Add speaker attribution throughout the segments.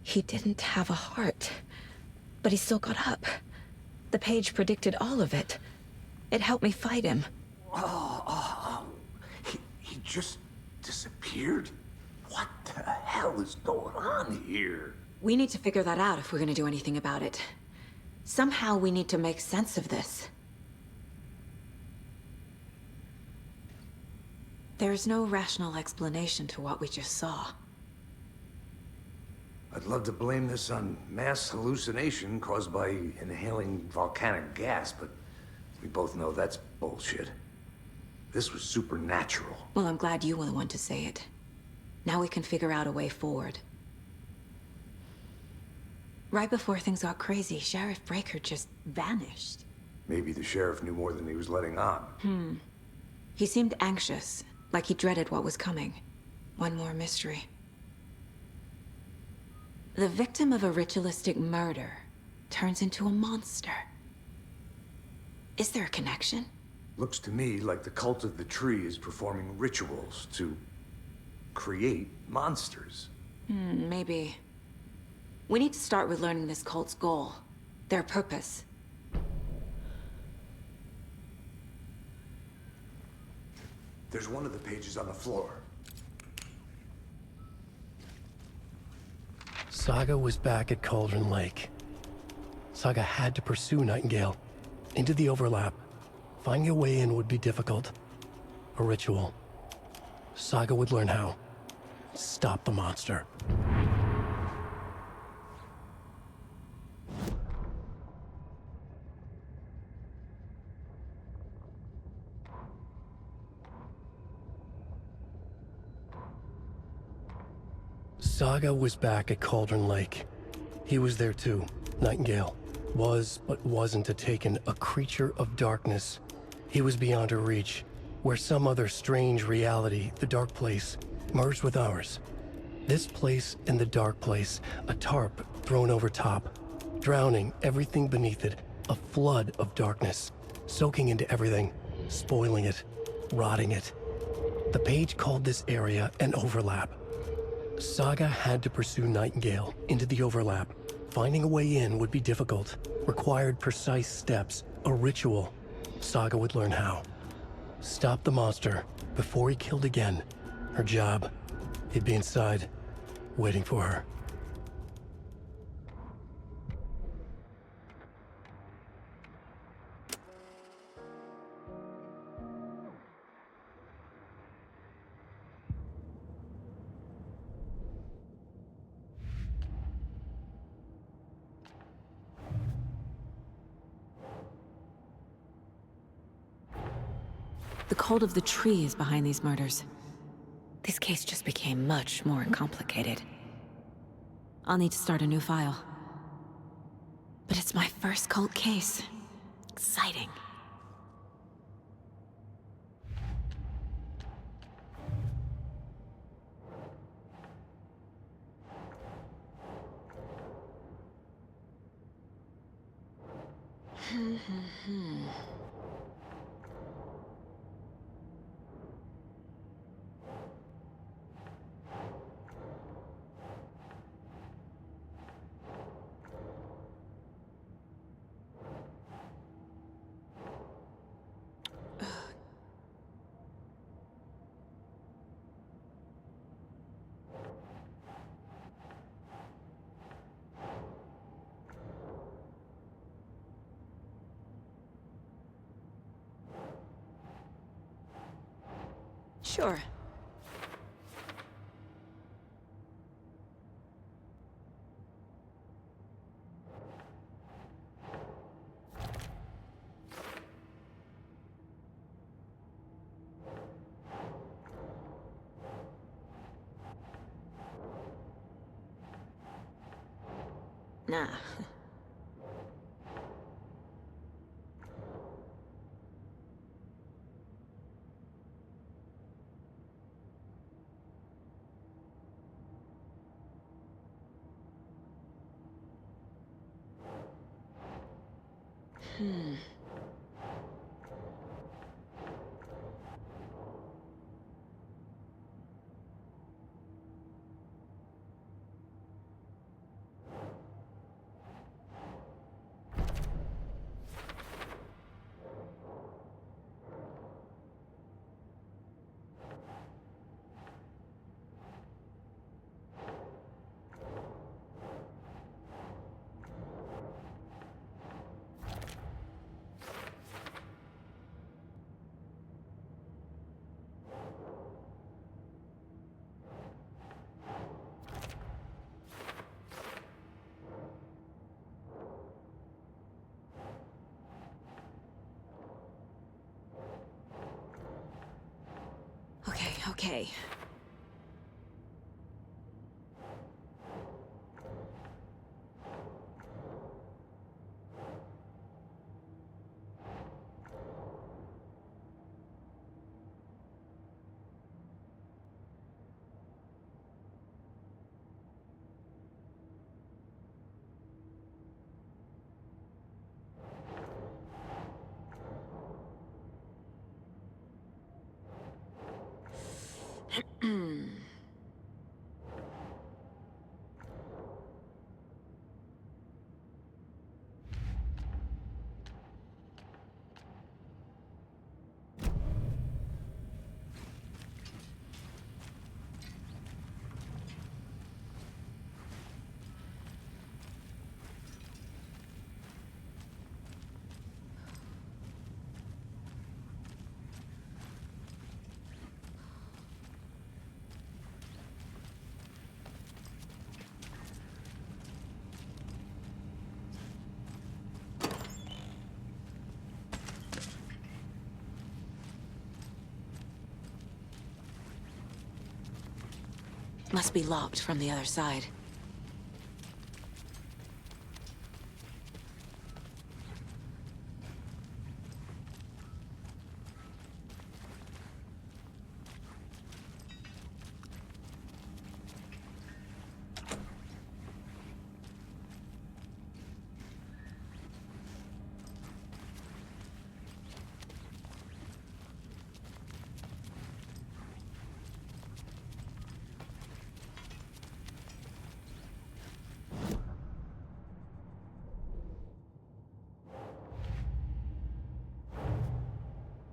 Speaker 1: He didn't have a heart, but he still got up. The page predicted all of it. It helped me fight him.
Speaker 2: He just disappeared? What the hell is going on here?
Speaker 1: We need to figure that out if we're gonna do anything about it. Somehow we need to make sense of this. There's no rational explanation to what we just saw.
Speaker 2: I'd love to blame this on mass hallucination caused by inhaling volcanic gas, but we both know that's bullshit. This was supernatural.
Speaker 1: Well, I'm glad you were the one to say it. Now we can figure out a way forward. Right before things got crazy, Sheriff Breaker just vanished.
Speaker 2: Maybe the sheriff knew more than he was letting on.
Speaker 1: He seemed anxious, like he dreaded what was coming. One more mystery. The victim of a ritualistic murder turns into a monster. Is there a connection?
Speaker 2: Looks to me like the cult of the tree is performing rituals to create monsters.
Speaker 1: Maybe. We need to start with learning this cult's goal, their purpose.
Speaker 2: There's one of the pages on the floor.
Speaker 3: Saga was back at Cauldron Lake. Saga had to pursue Nightingale into the overlap. Finding a way in would be difficult. A ritual. Saga would learn how. Stop the monster. Saga was back at Cauldron Lake. He was there too. Nightingale was, but wasn't a Taken, a creature of darkness. He was beyond her reach, where some other strange reality, the dark place, merged with ours. This place and the dark place, a tarp thrown over top, drowning everything beneath it, a flood of darkness, soaking into everything, spoiling it, rotting it. The page called this area an overlap. Saga had to pursue Nightingale into the overlap. Finding a way in would be difficult, required precise steps, a ritual. Saga would learn how. Stop the monster before he killed again. Her job, he'd be inside, waiting for her.
Speaker 1: The cult of the tree is behind these murders. This case just became much more complicated. I'll need to start a new file. But it's my first cult case. Exciting. Sure. Nah. Okay. Must be locked from the other side.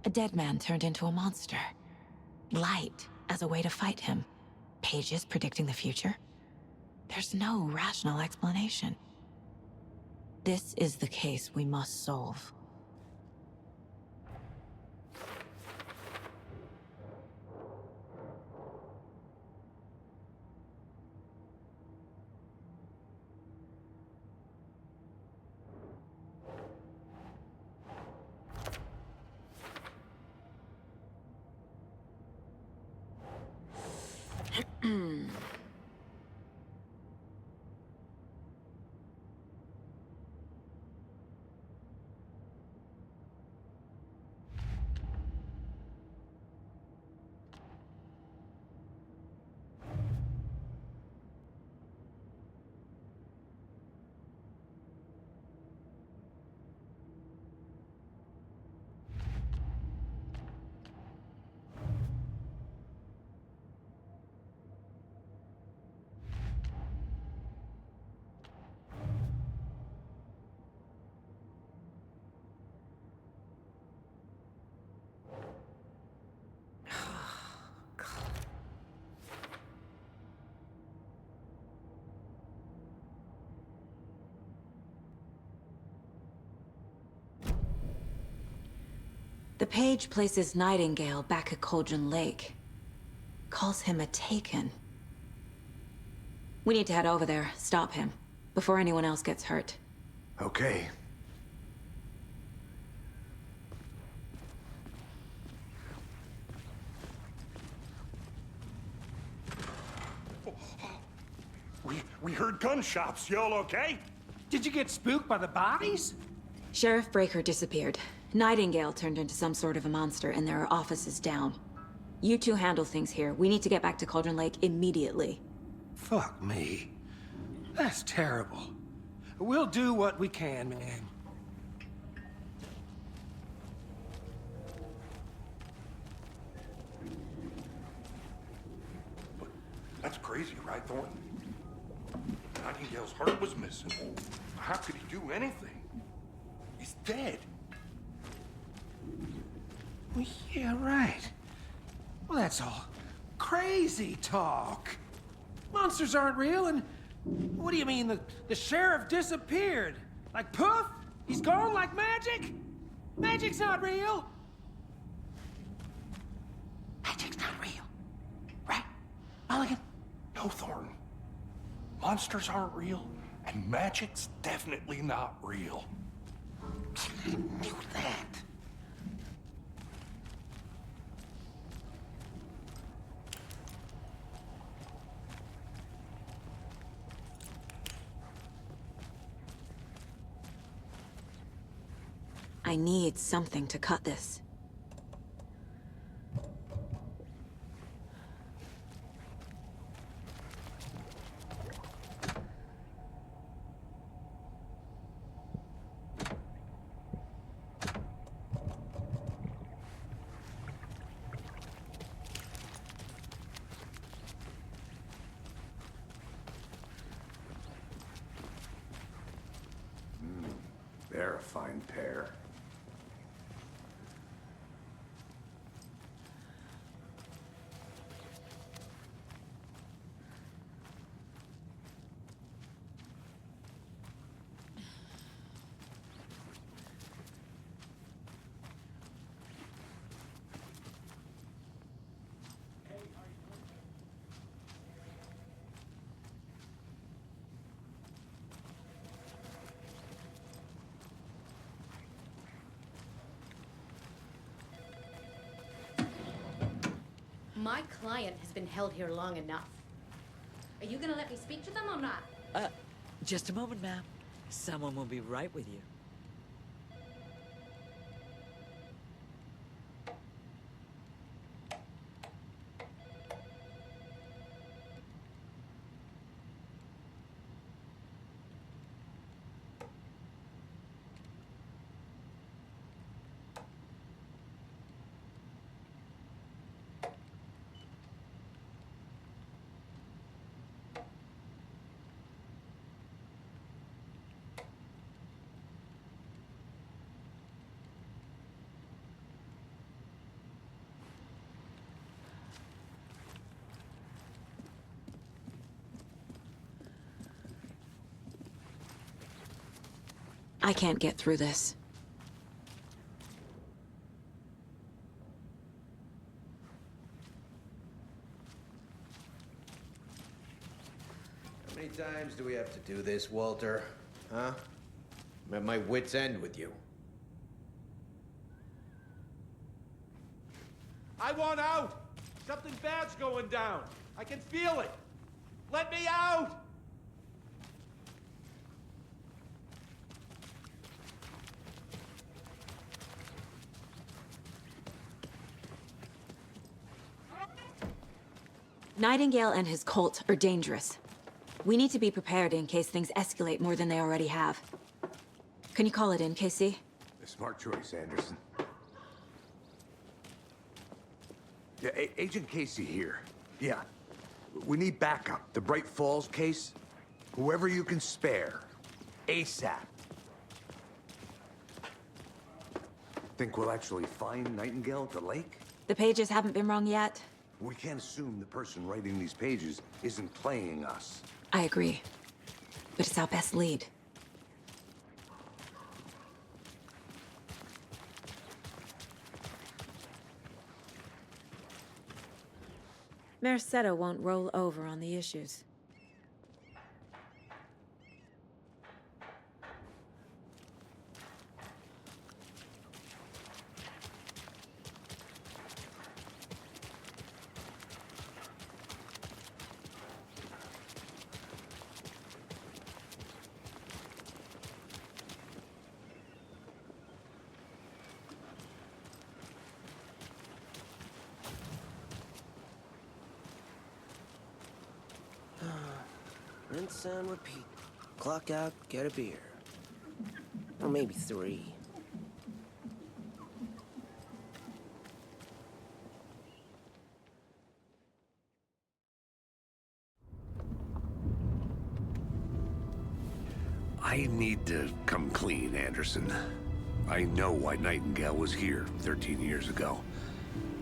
Speaker 1: A dead man turned into a monster. Light as a way to fight him. Pages predicting the future? There's no rational explanation. This is the case we must solve. The page places Nightingale back at Cauldron Lake. Calls him a Taken. We need to head over there, stop him, before anyone else gets hurt.
Speaker 2: Okay.
Speaker 4: We heard gunshots. Y'all okay?
Speaker 5: Did you get spooked by the bodies?
Speaker 1: Sheriff Breaker disappeared. Nightingale turned into some sort of a monster, and there are offices down. You two handle things here. We need to get back to Cauldron Lake immediately.
Speaker 5: Fuck me. That's terrible. We'll do what we can, man.
Speaker 4: That's crazy, right, Thornton? Nightingale's heart was missing. How could he do anything? He's dead.
Speaker 5: Well, yeah, right. Well, that's all crazy talk. Monsters aren't real, and what do you mean the sheriff disappeared? Like poof? He's gone like magic? Magic's not real. Magic's not real. Right, Mulligan?
Speaker 4: No, Thornton. Monsters aren't real, and magic's definitely not real.
Speaker 5: I knew that.
Speaker 1: I need something to cut this.
Speaker 2: They're a fine pair.
Speaker 6: My client has been held here long enough. Are you gonna let me speak to them or not?
Speaker 7: Just a moment, ma'am. Someone will be right with you.
Speaker 1: I can't get through this.
Speaker 8: How many times do we have to do this, Walter? Huh? I'm at my wit's end with you.
Speaker 5: I want out! Something bad's going down. I can feel it. Let me out!
Speaker 1: Nightingale and his cult are dangerous. We need to be prepared in case things escalate more than they already have. Can you call it in, KC?
Speaker 2: A smart choice, Anderson. Yeah, Agent Casey here. Yeah. We need backup. The Bright Falls case. Whoever you can spare. ASAP. Think we'll actually find Nightingale at the lake?
Speaker 1: The pages haven't been wrong yet.
Speaker 2: We can't assume the person writing these pages isn't playing us.
Speaker 1: I agree. But it's our best lead. Mercado won't roll over on the issues.
Speaker 9: Rinse and repeat. Clock out, get a beer. Or maybe 3.
Speaker 2: I need to come clean, Anderson. I know why Nightingale was here 13 years ago.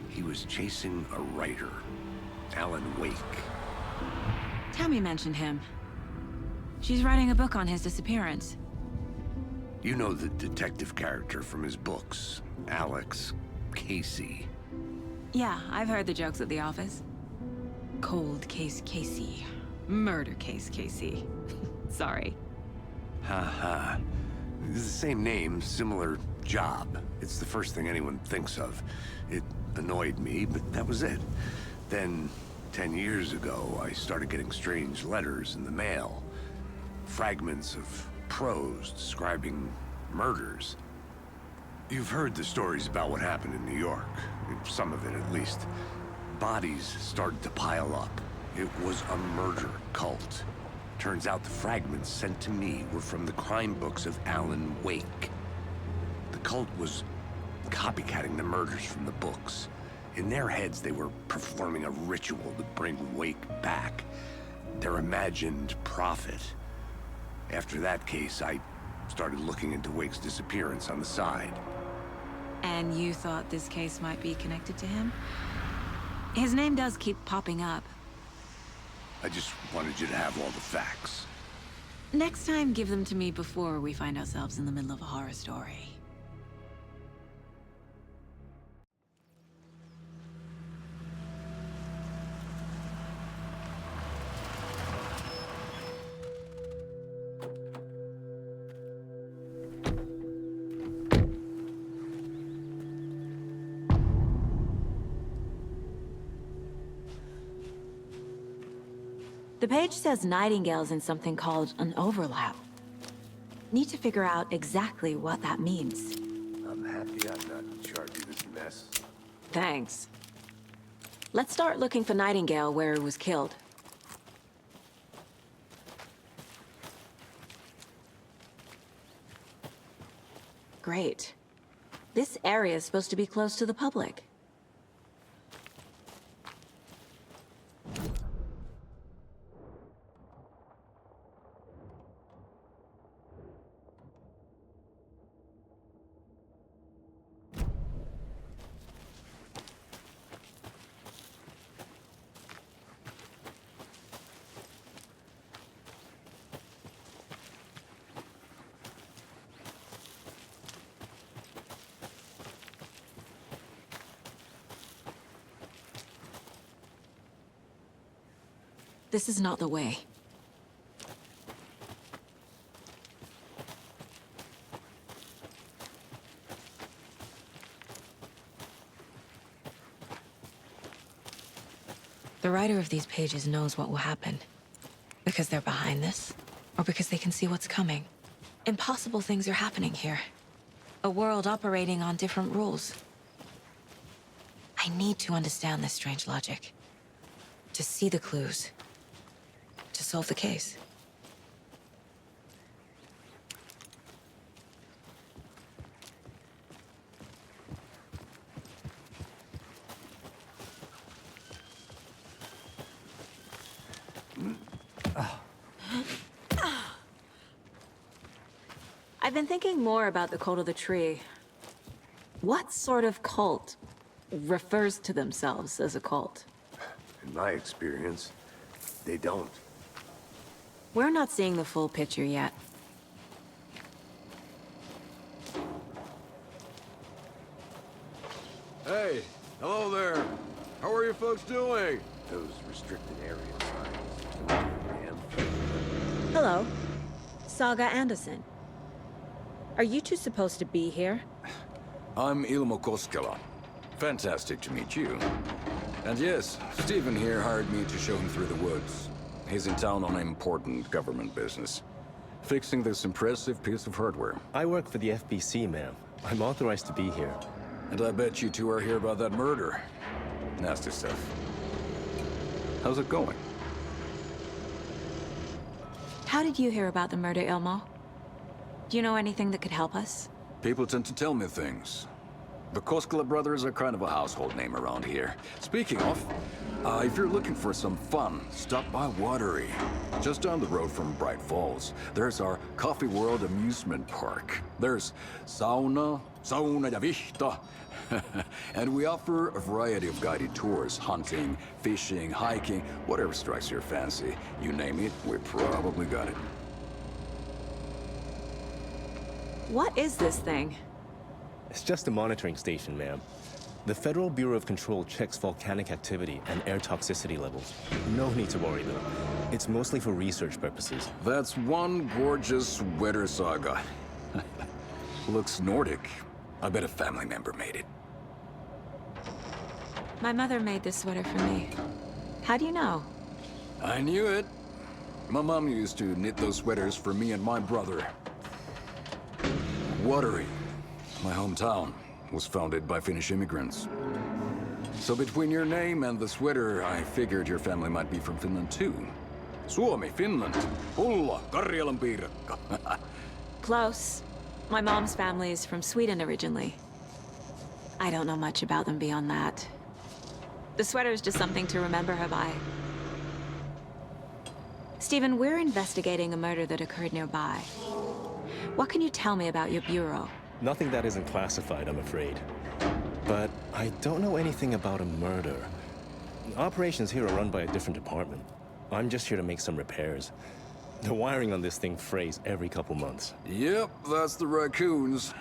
Speaker 2: He was chasing a writer, Alan Wake.
Speaker 1: Tammy mentioned him. She's writing a book on his disappearance.
Speaker 2: You know the detective character from his books, Alex Casey.
Speaker 1: Yeah, I've heard the jokes at the office. Cold case Casey. Murder case Casey. Sorry.
Speaker 2: Ha. It's the same name, similar job. It's the first thing anyone thinks of. It annoyed me, but that was it. Then, 10 years ago, I started getting strange letters in the mail. Fragments of prose describing murders. You've heard the stories about what happened in New York. Some of it, at least. Bodies started to pile up. It was a murder cult. Turns out the fragments sent to me were from the crime books of Alan Wake. The cult was copycatting the murders from the books. In their heads, they were performing a ritual to bring Wake back. Their imagined prophet. After that case, I started looking into Wake's disappearance on the side.
Speaker 1: And you thought this case might be connected to him? His name does keep popping up.
Speaker 2: I just wanted you to have all the facts.
Speaker 1: Next time, give them to me before we find ourselves in the middle of a horror story. The page says Nightingale's in something called an overlap. Need to figure out exactly what that means.
Speaker 2: I'm happy I'm not in charge of this mess.
Speaker 1: Thanks. Let's start looking for Nightingale where he was killed. Great. This area is supposed to be close to the public. This is not the way. The writer of these pages knows what will happen. Because they're behind this, or because they can see what's coming. Impossible things are happening here. A world operating on different rules. I need to understand this strange logic. To see the clues. To solve the case. I've been thinking more about the cult of the tree. What sort of cult refers to themselves as a cult?
Speaker 2: In my experience, they don't.
Speaker 1: We're not seeing the full picture yet.
Speaker 10: Hey, hello there. How are you folks doing?
Speaker 2: Those restricted area signs. Damn.
Speaker 1: Hello. Saga Anderson. Are you two supposed to be here?
Speaker 10: I'm Ilmo Koskela. Fantastic to meet you. And yes, Stephen here hired me to show him through the woods. He's in town on important government business. Fixing this impressive piece of hardware.
Speaker 11: I work for the FBC, ma'am. I'm authorized to be here.
Speaker 10: And I bet you two are here about that murder. Nasty stuff. How's it going?
Speaker 1: How did you hear about the murder, Ilmo? Do you know anything that could help us?
Speaker 10: People tend to tell me things. The Koskela brothers are kind of a household name around here. Speaking of, if you're looking for some fun, stop by Watery. Just down the road from Bright Falls, there's our Coffee World amusement park. There's sauna ja vihta. And we offer a variety of guided tours, hunting, fishing, hiking, whatever strikes your fancy. You name it, we probably got it.
Speaker 1: What is this thing?
Speaker 11: It's just a monitoring station, ma'am. The Federal Bureau of Control checks volcanic activity and air toxicity levels. No need to worry, though. It's mostly for research purposes.
Speaker 10: That's one gorgeous weather saga. Looks Nordic. I bet a family member made it.
Speaker 1: My mother made this sweater for me. How do you know?
Speaker 10: I knew it. My mom used to knit those sweaters for me and my brother. Watery. my hometown, was founded by Finnish immigrants. So between your name and the sweater, I figured your family might be from Finland too. Suomi, Finland. Pulla, Karjalan piirakka.
Speaker 1: Close. My mom's family is from Sweden originally. I don't know much about them beyond that. The sweater's just something to remember her by. Stephen, we're investigating a murder that occurred nearby. What can you tell me about your bureau?
Speaker 11: Nothing that isn't classified, I'm afraid. But I don't know anything about a murder. Operations here are run by a different department. I'm just here to make some repairs. The wiring on this thing frays every couple months.
Speaker 10: Yep, that's the raccoons.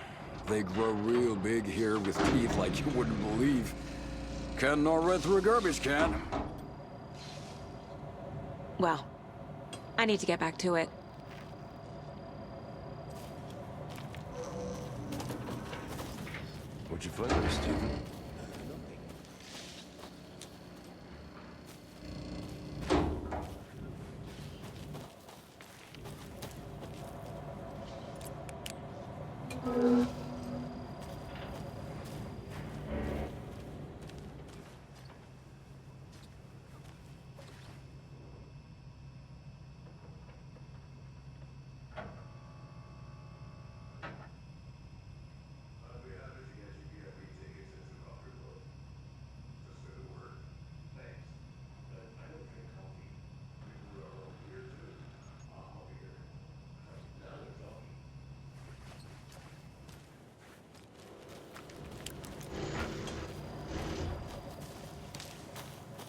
Speaker 10: They grow real big here with teeth like you wouldn't believe. Can't gnaw right through a garbage can.
Speaker 1: Well, I need to get back to it.
Speaker 2: What'd you find there, Stephen?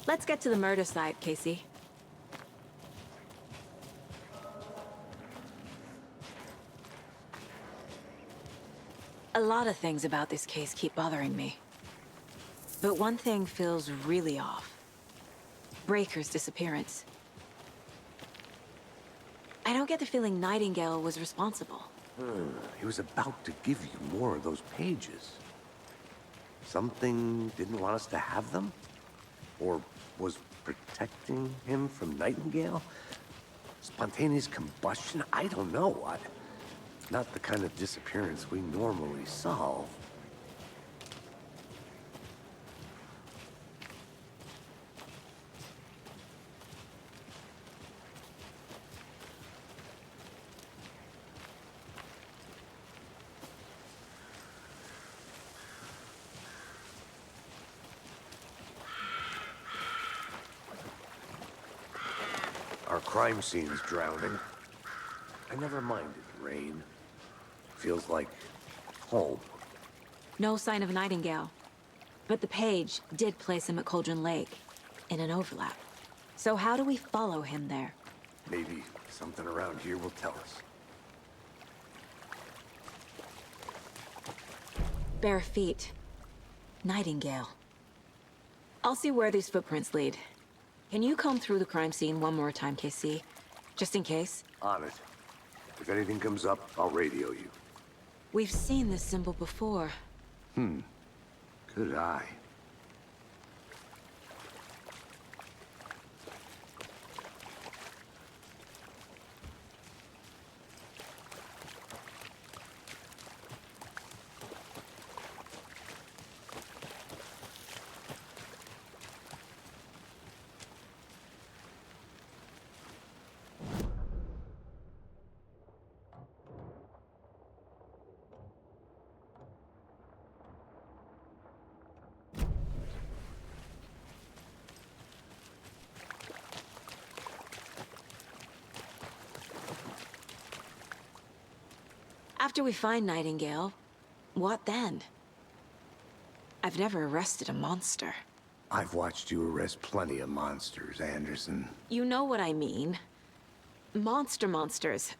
Speaker 1: Let's get to the murder site, Casey. A lot of things about this case keep bothering me. But one thing feels really off. Breaker's disappearance. I don't get the feeling Nightingale was responsible.
Speaker 2: He was about to give you more of those pages. Something didn't want us to have them? Or was protecting him from Nightingale? Spontaneous combustion? I don't know. Not the kind of disappearance we normally solve. Our crime scene's drowning. I never minded rain. Feels like home.
Speaker 1: No sign of Nightingale. But the page did place him at Cauldron Lake, in an overlap. So how do we follow him there?
Speaker 2: Maybe something around here will tell us.
Speaker 1: Bare feet. Nightingale. I'll see where these footprints lead. Can you comb through the crime scene one more time, KC? Just in case?
Speaker 2: On it. If anything comes up, I'll radio you.
Speaker 1: We've seen this symbol before.
Speaker 2: Good eye.
Speaker 1: After we find Nightingale, what then? I've never arrested a monster.
Speaker 2: I've watched you arrest plenty of monsters, Anderson.
Speaker 1: You know what I mean. Monsters.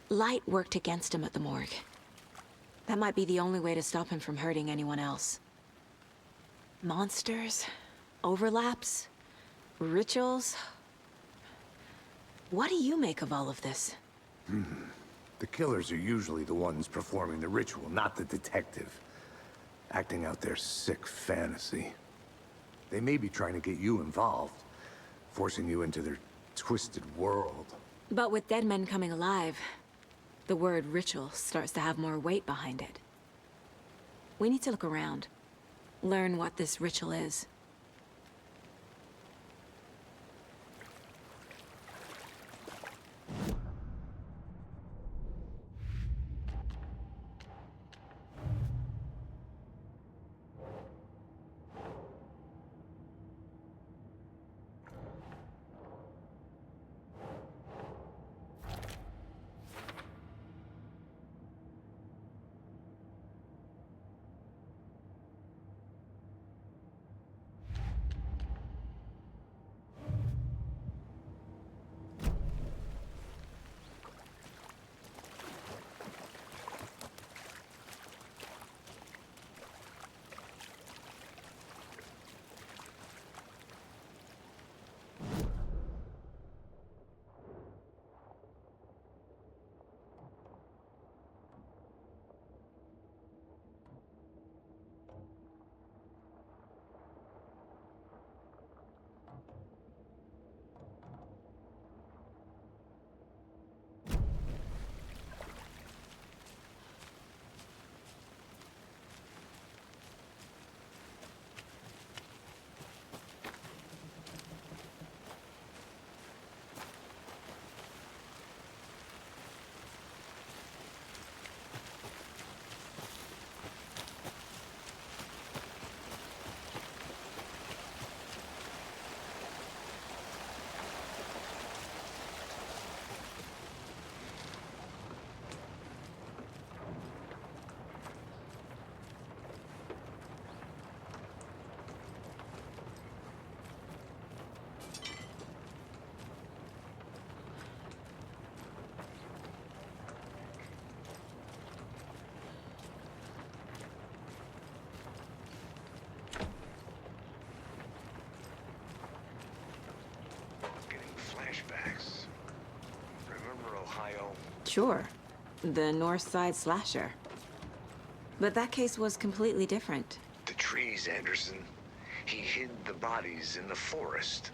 Speaker 1: Light worked against him at the morgue. That might be the only way to stop him from hurting anyone else. Monsters? Overlaps? Rituals? What do you make of all of this?
Speaker 2: The killers are usually the ones performing the ritual, not the detective. Acting out their sick fantasy. They may be trying to get you involved, forcing you into their twisted world.
Speaker 1: But with dead men coming alive, The word ritual starts to have more weight behind it. We need to look around. Learn what this ritual is.
Speaker 2: Flashbacks. Remember Ohio?
Speaker 1: Sure. The North Side slasher. But that case was completely different.
Speaker 2: The trees, Anderson. He hid the bodies in the forest.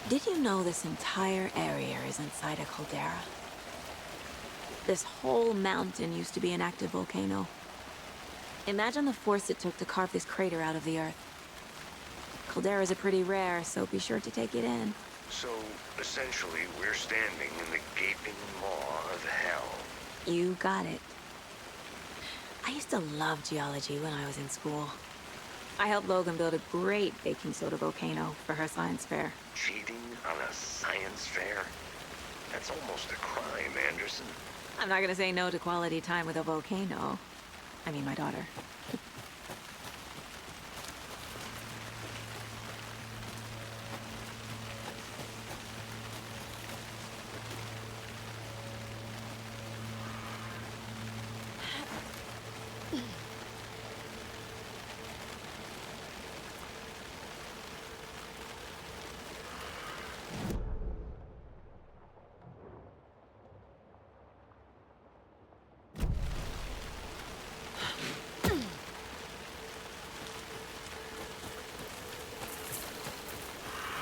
Speaker 1: Did you know this entire area is inside a caldera? This whole mountain used to be an active volcano. Imagine the force it took to carve this crater out of the earth. Calderas are pretty rare, so be sure to take it in.
Speaker 2: So, essentially, we're standing in the gaping maw of hell.
Speaker 1: You got it. I used to love geology when I was in school. I helped Logan build a great baking soda volcano for her science fair.
Speaker 2: Cheating on a science fair?
Speaker 12: That's almost a crime, Anderson.
Speaker 1: I'm not gonna say no to quality time with a volcano. I mean, my daughter.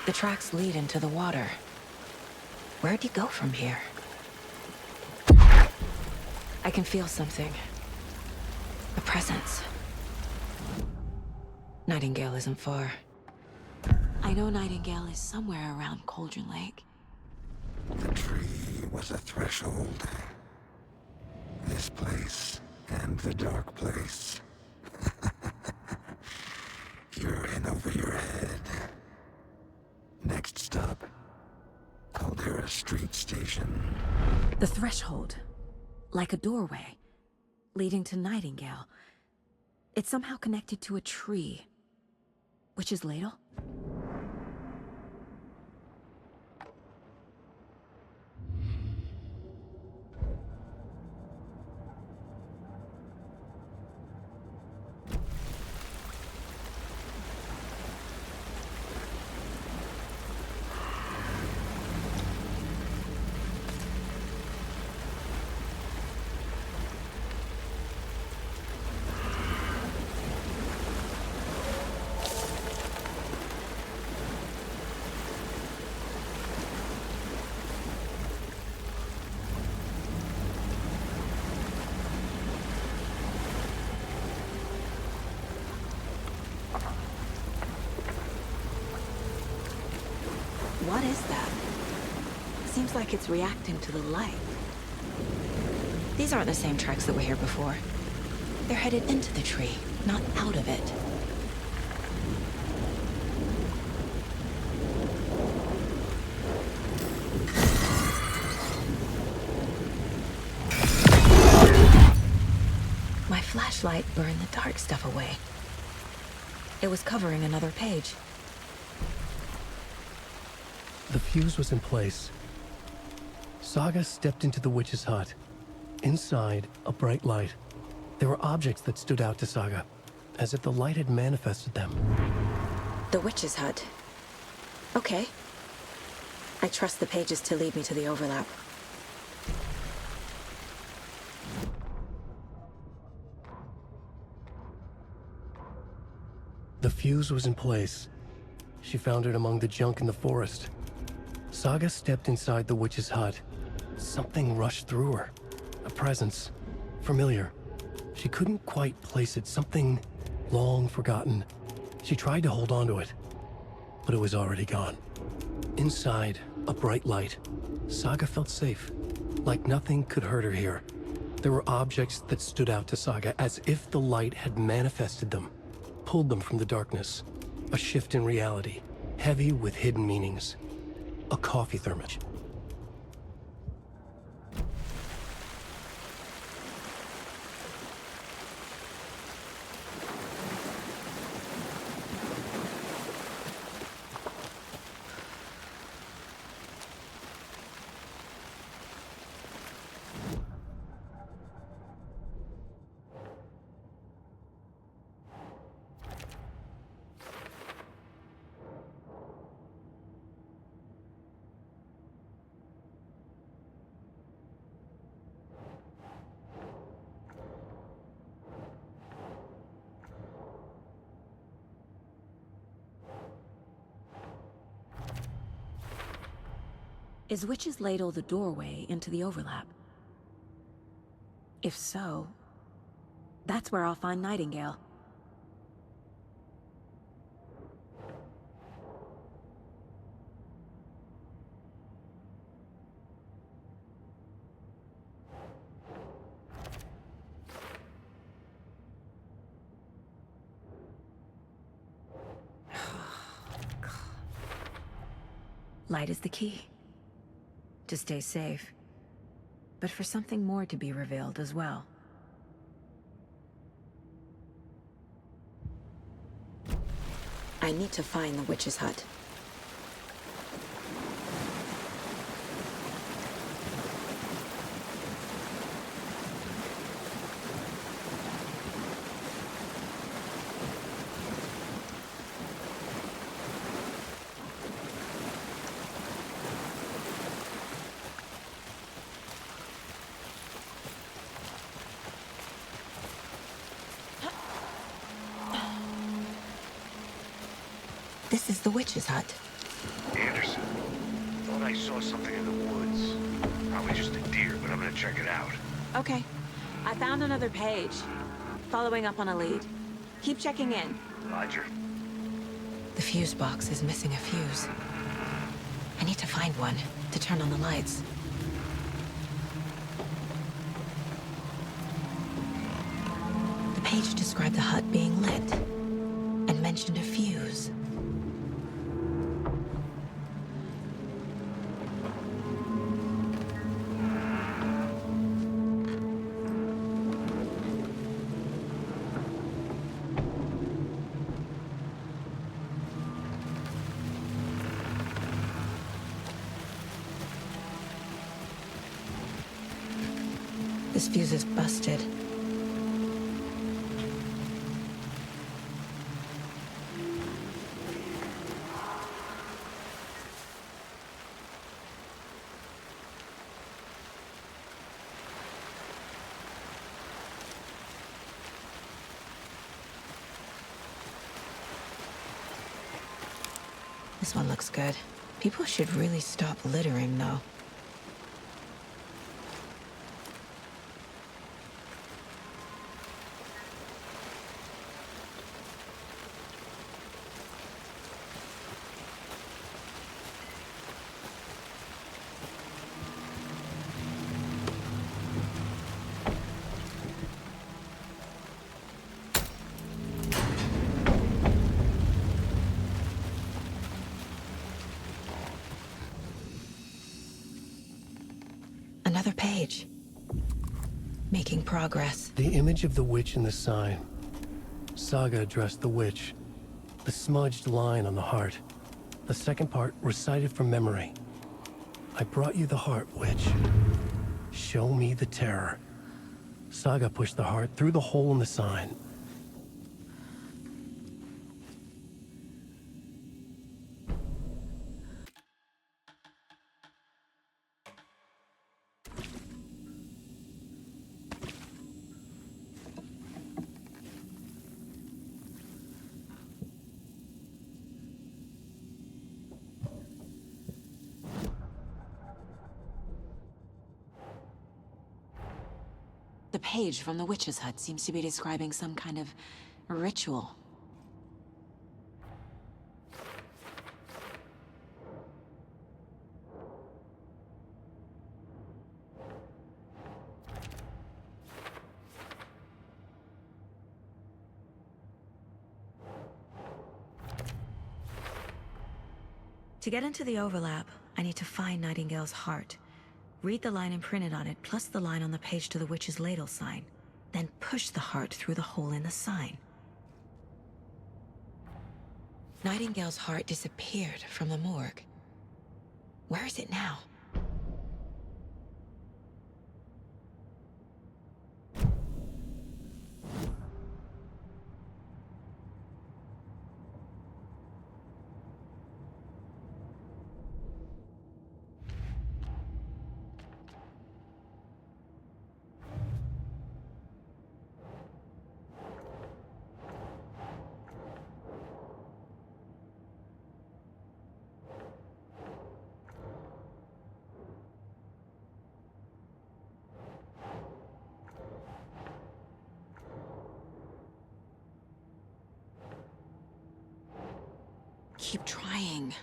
Speaker 1: The tracks lead into the water. Where'd you go from here? I can feel something. A presence. Nightingale isn't far. I know Nightingale is somewhere around Cauldron Lake.
Speaker 13: The tree was a threshold. This place and the dark place. You're in over your head. Next stop, Caldera Street Station.
Speaker 1: The threshold. Like a doorway. Leading to Nightingale. It's somehow connected to a tree. Witch's Ladle? What is that? Seems like it's reacting to the light. These aren't the same tracks that were here before. They're headed into the tree, not out of it. My flashlight burned the dark stuff away. It was covering another page.
Speaker 3: The fuse was in place. Saga stepped into the witch's hut. Inside, a bright light. There were objects that stood out to Saga, as if the light had manifested them.
Speaker 1: The witch's hut. Okay. I trust the pages to lead me to the overlap.
Speaker 3: The fuse was in place. She found it among the junk in the forest. Saga stepped inside the witch's hut. Something rushed through her. A presence. Familiar. She couldn't quite place it. Something long forgotten. She tried to hold on to it, but it was already gone. Inside, a bright light. Saga felt safe. Like nothing could hurt her here. There were objects that stood out to Saga as if the light had manifested them, pulled them from the darkness. A shift in reality, heavy with hidden meanings. A coffee thermos.
Speaker 1: Is Witch's Ladle the doorway into the overlap? If so, that's where I'll find Nightingale. Light is the key. to stay safe, but for something more to be revealed as well. I need to find the witch's hut. This is the witch's hut.
Speaker 12: Anderson, thought I saw something in the woods. Probably just a deer, but I'm gonna check it out.
Speaker 1: Okay. I found another page. Following up on a lead. Keep checking in.
Speaker 12: Roger.
Speaker 1: The fuse box is missing a fuse. I need to find one to turn on the lights. The page described the hut being lit and mentioned a fuse. This fuse is busted. This one looks good. People should really stop littering, though. Another page. Making progress.
Speaker 3: The image of the witch in the sign. Saga addressed the witch. The smudged line on the heart. The second part recited from memory. I brought you the heart, witch. Show me the terror. Saga pushed the heart through the hole in the sign.
Speaker 1: The page from the witch's hut seems to be describing some kind of ritual. To get into the overlap, I need to find Nightingale's heart. Read the line imprinted on it, plus the line on the page to the witch's ladle sign. Then push the heart through the hole in the sign. Nightingale's heart disappeared from the morgue. Where is it now? Keep trying.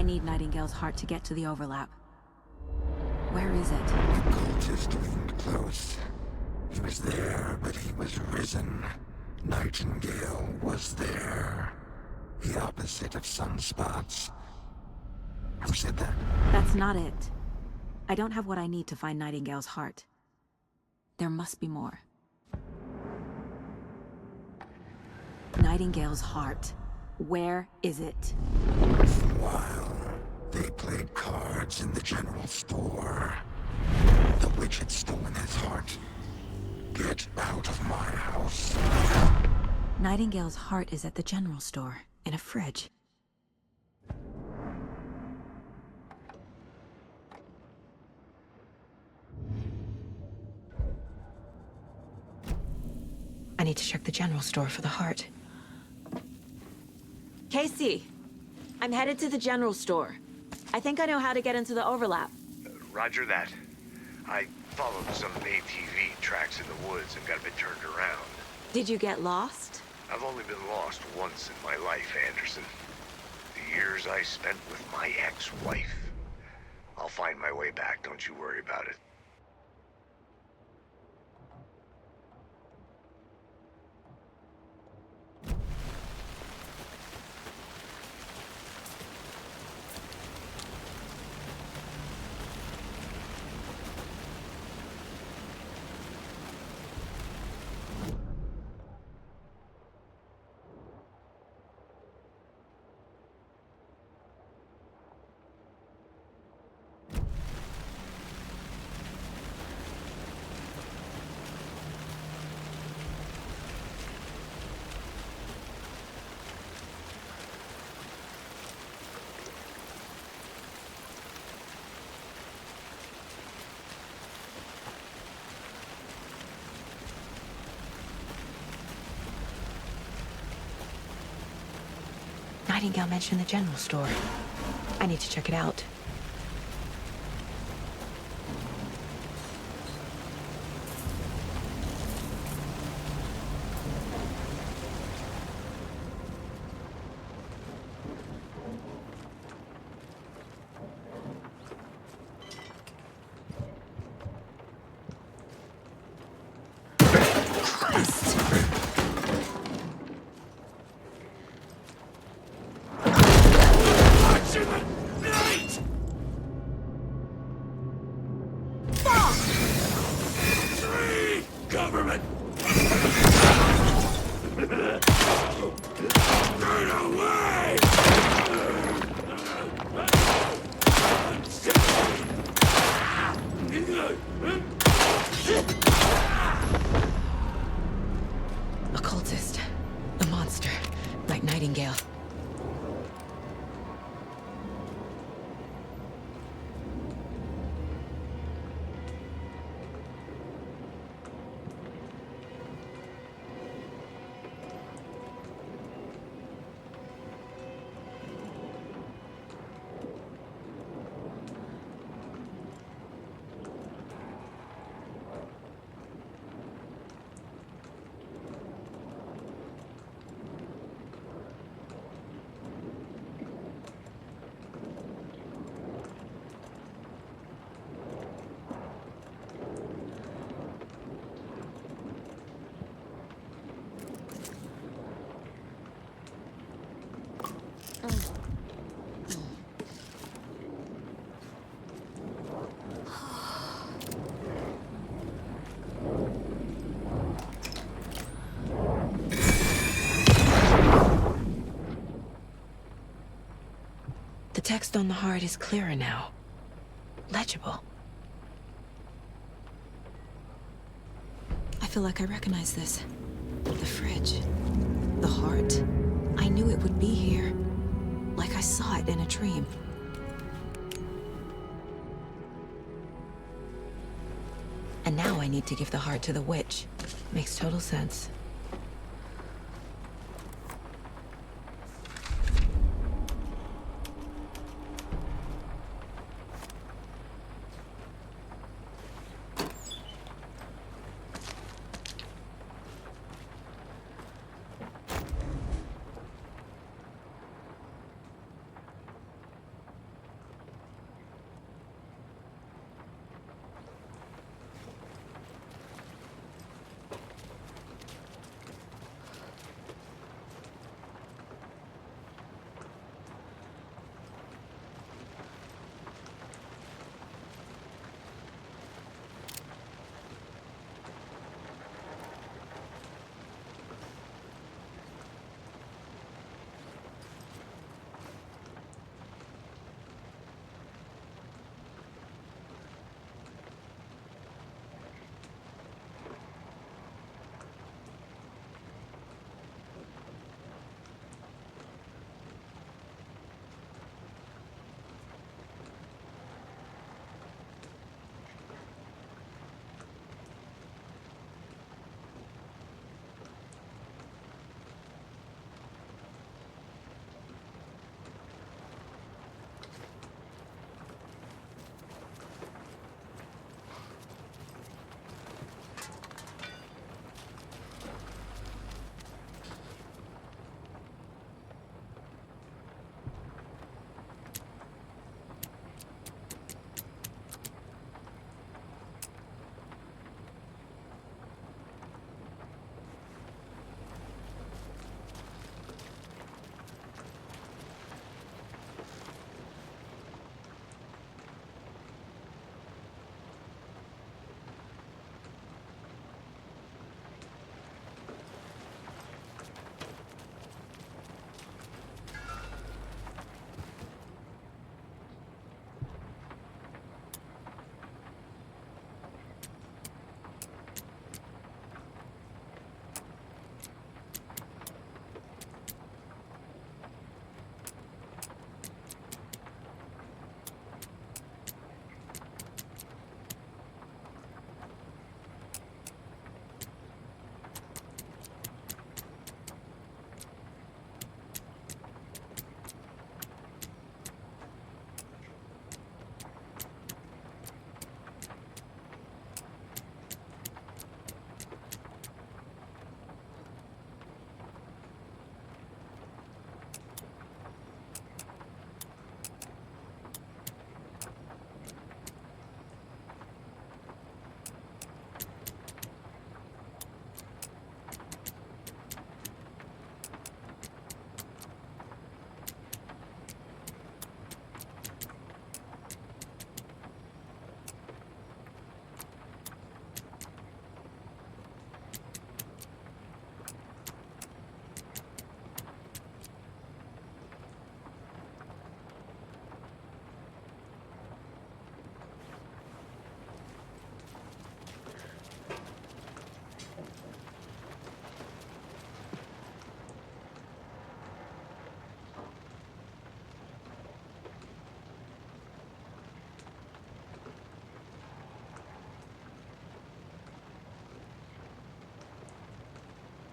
Speaker 1: need Nightingale's heart to get to the overlap. Where is it?
Speaker 13: The cultist leaned close. He was there, but he was risen. Nightingale was there. The opposite of sunspots. Who said that?
Speaker 1: That's not it. I don't have what I need to find Nightingale's heart. There must be more. Nightingale's heart. Where is it?
Speaker 13: While they played cards in the general store, the witch had stolen his heart. Get out of my house.
Speaker 1: Nightingale's heart is at the general store, in a fridge. I need to check the general store for the heart. Casey! I'm headed to the general store. I think I know how to get into the overlap.
Speaker 12: Roger that. I followed some ATV tracks in the woods and got a bit turned around.
Speaker 1: Did you get lost?
Speaker 12: I've only been lost once in my life, Anderson. The years I spent with my ex-wife. I'll find my way back, don't you worry about it.
Speaker 1: Nightingale mentioned the general store. I need to check it out. Occultist. A monster. Like Nightingale. The text on the heart is clearer now. Legible. I feel like I recognize this. The fridge. The heart. I knew it would be here. Like I saw it in a dream. And now I need to give the heart to the witch. Makes total sense.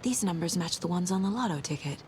Speaker 1: These numbers match the ones on the lotto ticket.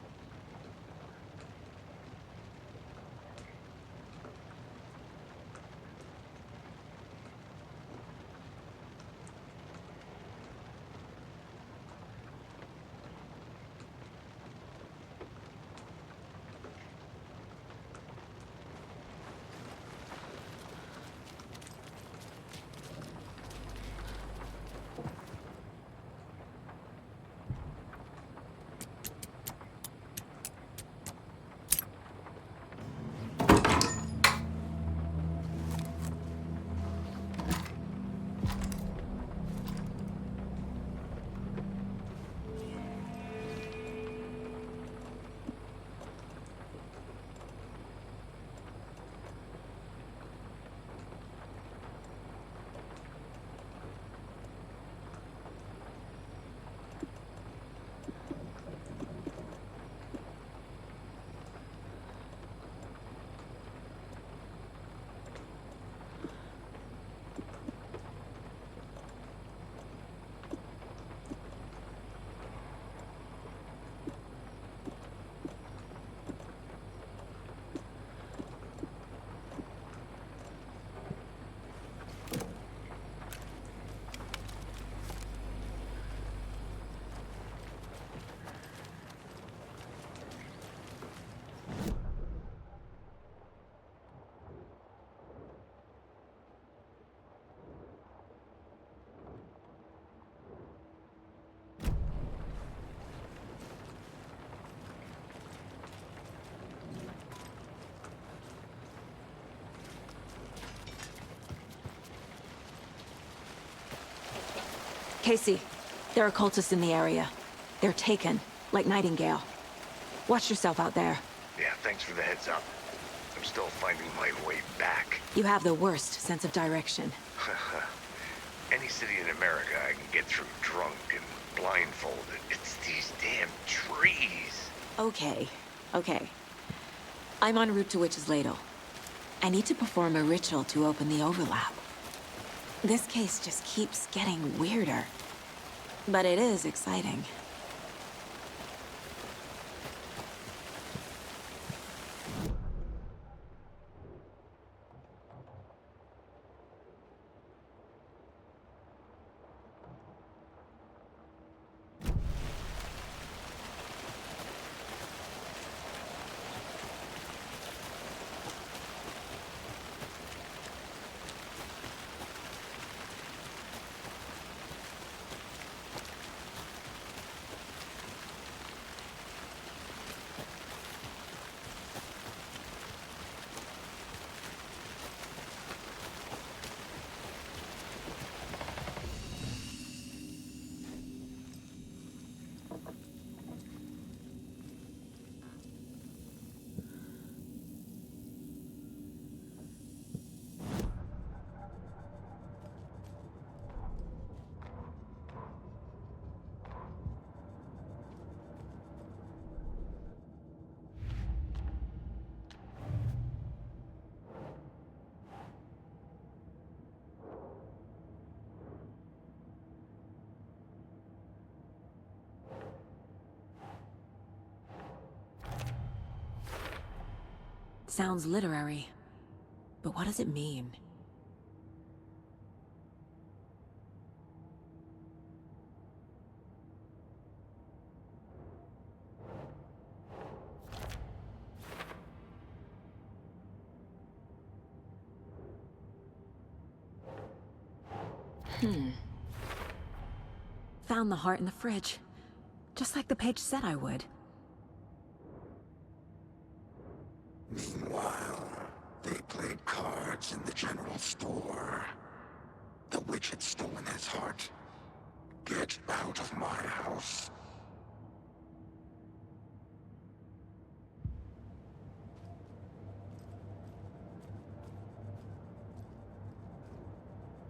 Speaker 1: Casey, there are cultists in the area. They're taken, like Nightingale. Watch yourself out there.
Speaker 12: Yeah, thanks for the heads up. I'm still finding my way back.
Speaker 1: You have the worst sense of direction.
Speaker 12: Any city in America I can get through drunk and blindfolded. It's these damn trees.
Speaker 1: Okay, okay. I'm en route to Witch's Ladle. I need to perform a ritual to open the overlap. This case just keeps getting weirder. But it is exciting. Sounds literary. But what does it mean? Found the heart in the fridge. Just like the page said I would.
Speaker 13: Meanwhile, they played cards in the general store. The witch had stolen his heart. Get out of my house.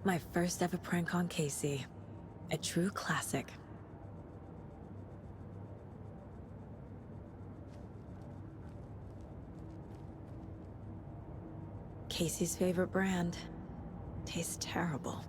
Speaker 1: My first ever prank on Casey. A true classic. Casey's favorite brand. Tastes terrible.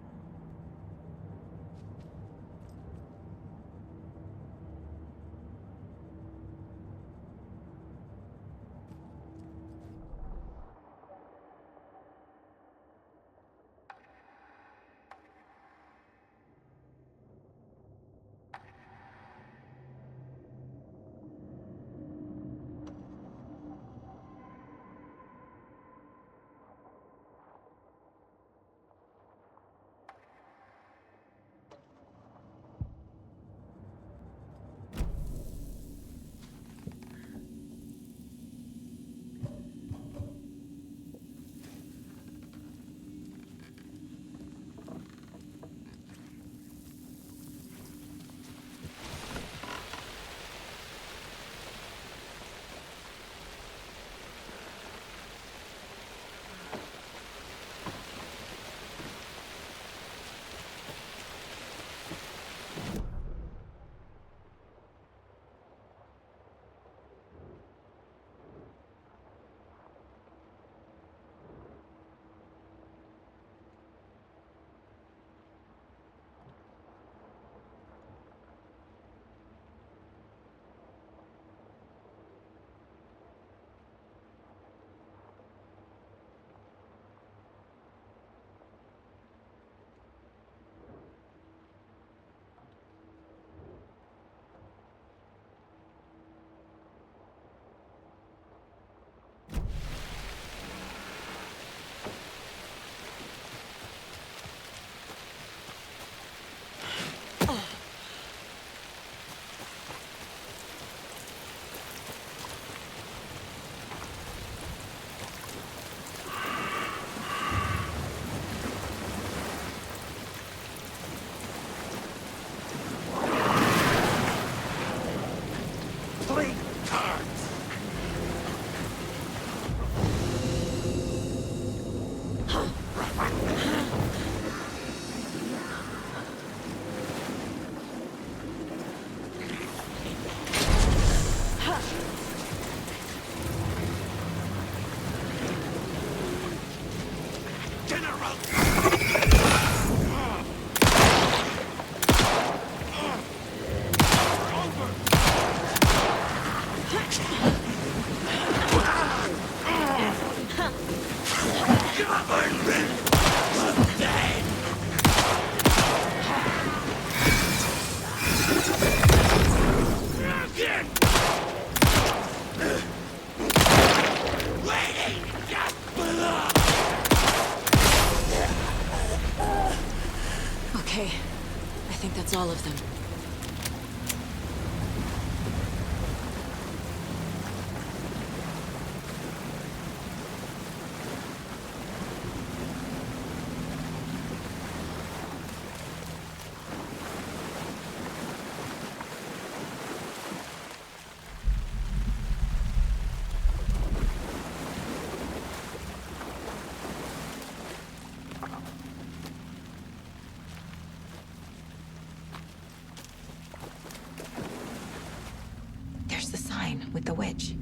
Speaker 1: sign with the witch.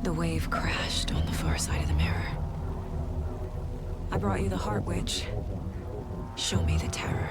Speaker 1: The wave crashed on the far side of the mirror. I brought you the Heart Witch. Show me the terror.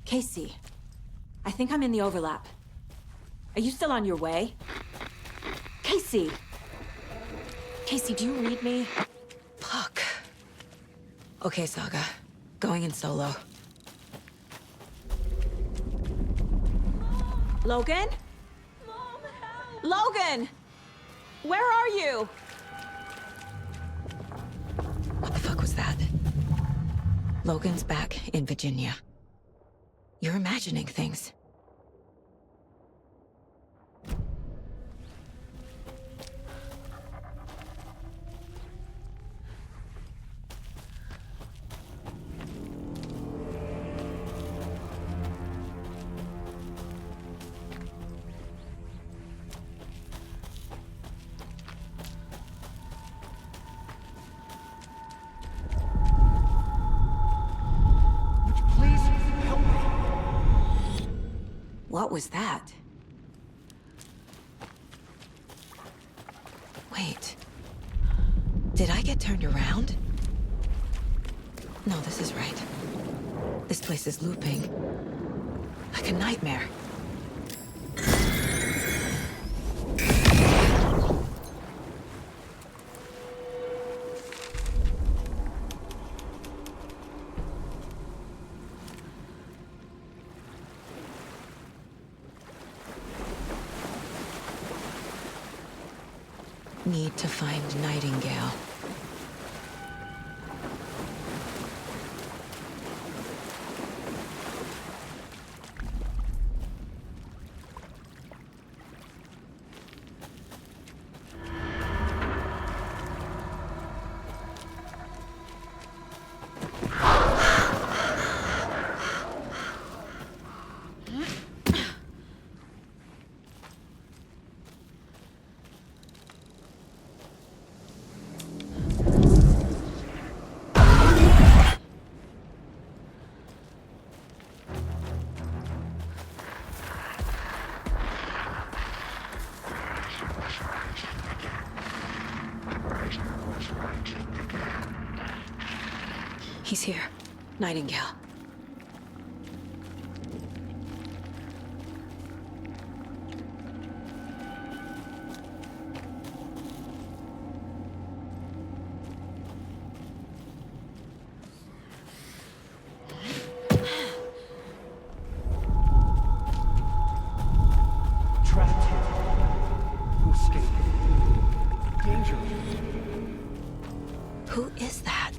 Speaker 1: Casey, I think I'm in the overlap. Are you still on your way? Casey! Casey, do you read me? Fuck. Okay, Saga. Going in solo. Logan? Mom, help! Logan! Where are you? What the fuck was that? Logan's back in Virginia. You're imagining things. What was that? Wait. Did I get turned around? No, this is right. This place is looping. Like a nightmare. Need to find Nightingale. He's here. Nightingale.
Speaker 3: Trapped here. To escape. Danger.
Speaker 1: Who is that?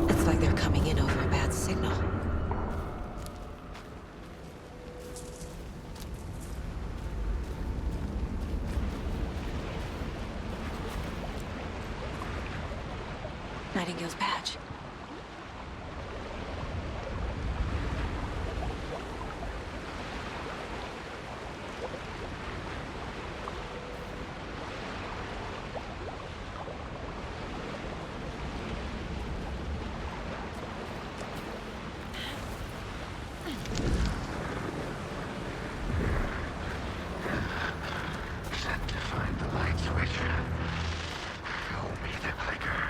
Speaker 1: It's like they're coming in over a bad signal. Nightingale's badge.
Speaker 13: Set to find the light switch. Show me the clicker.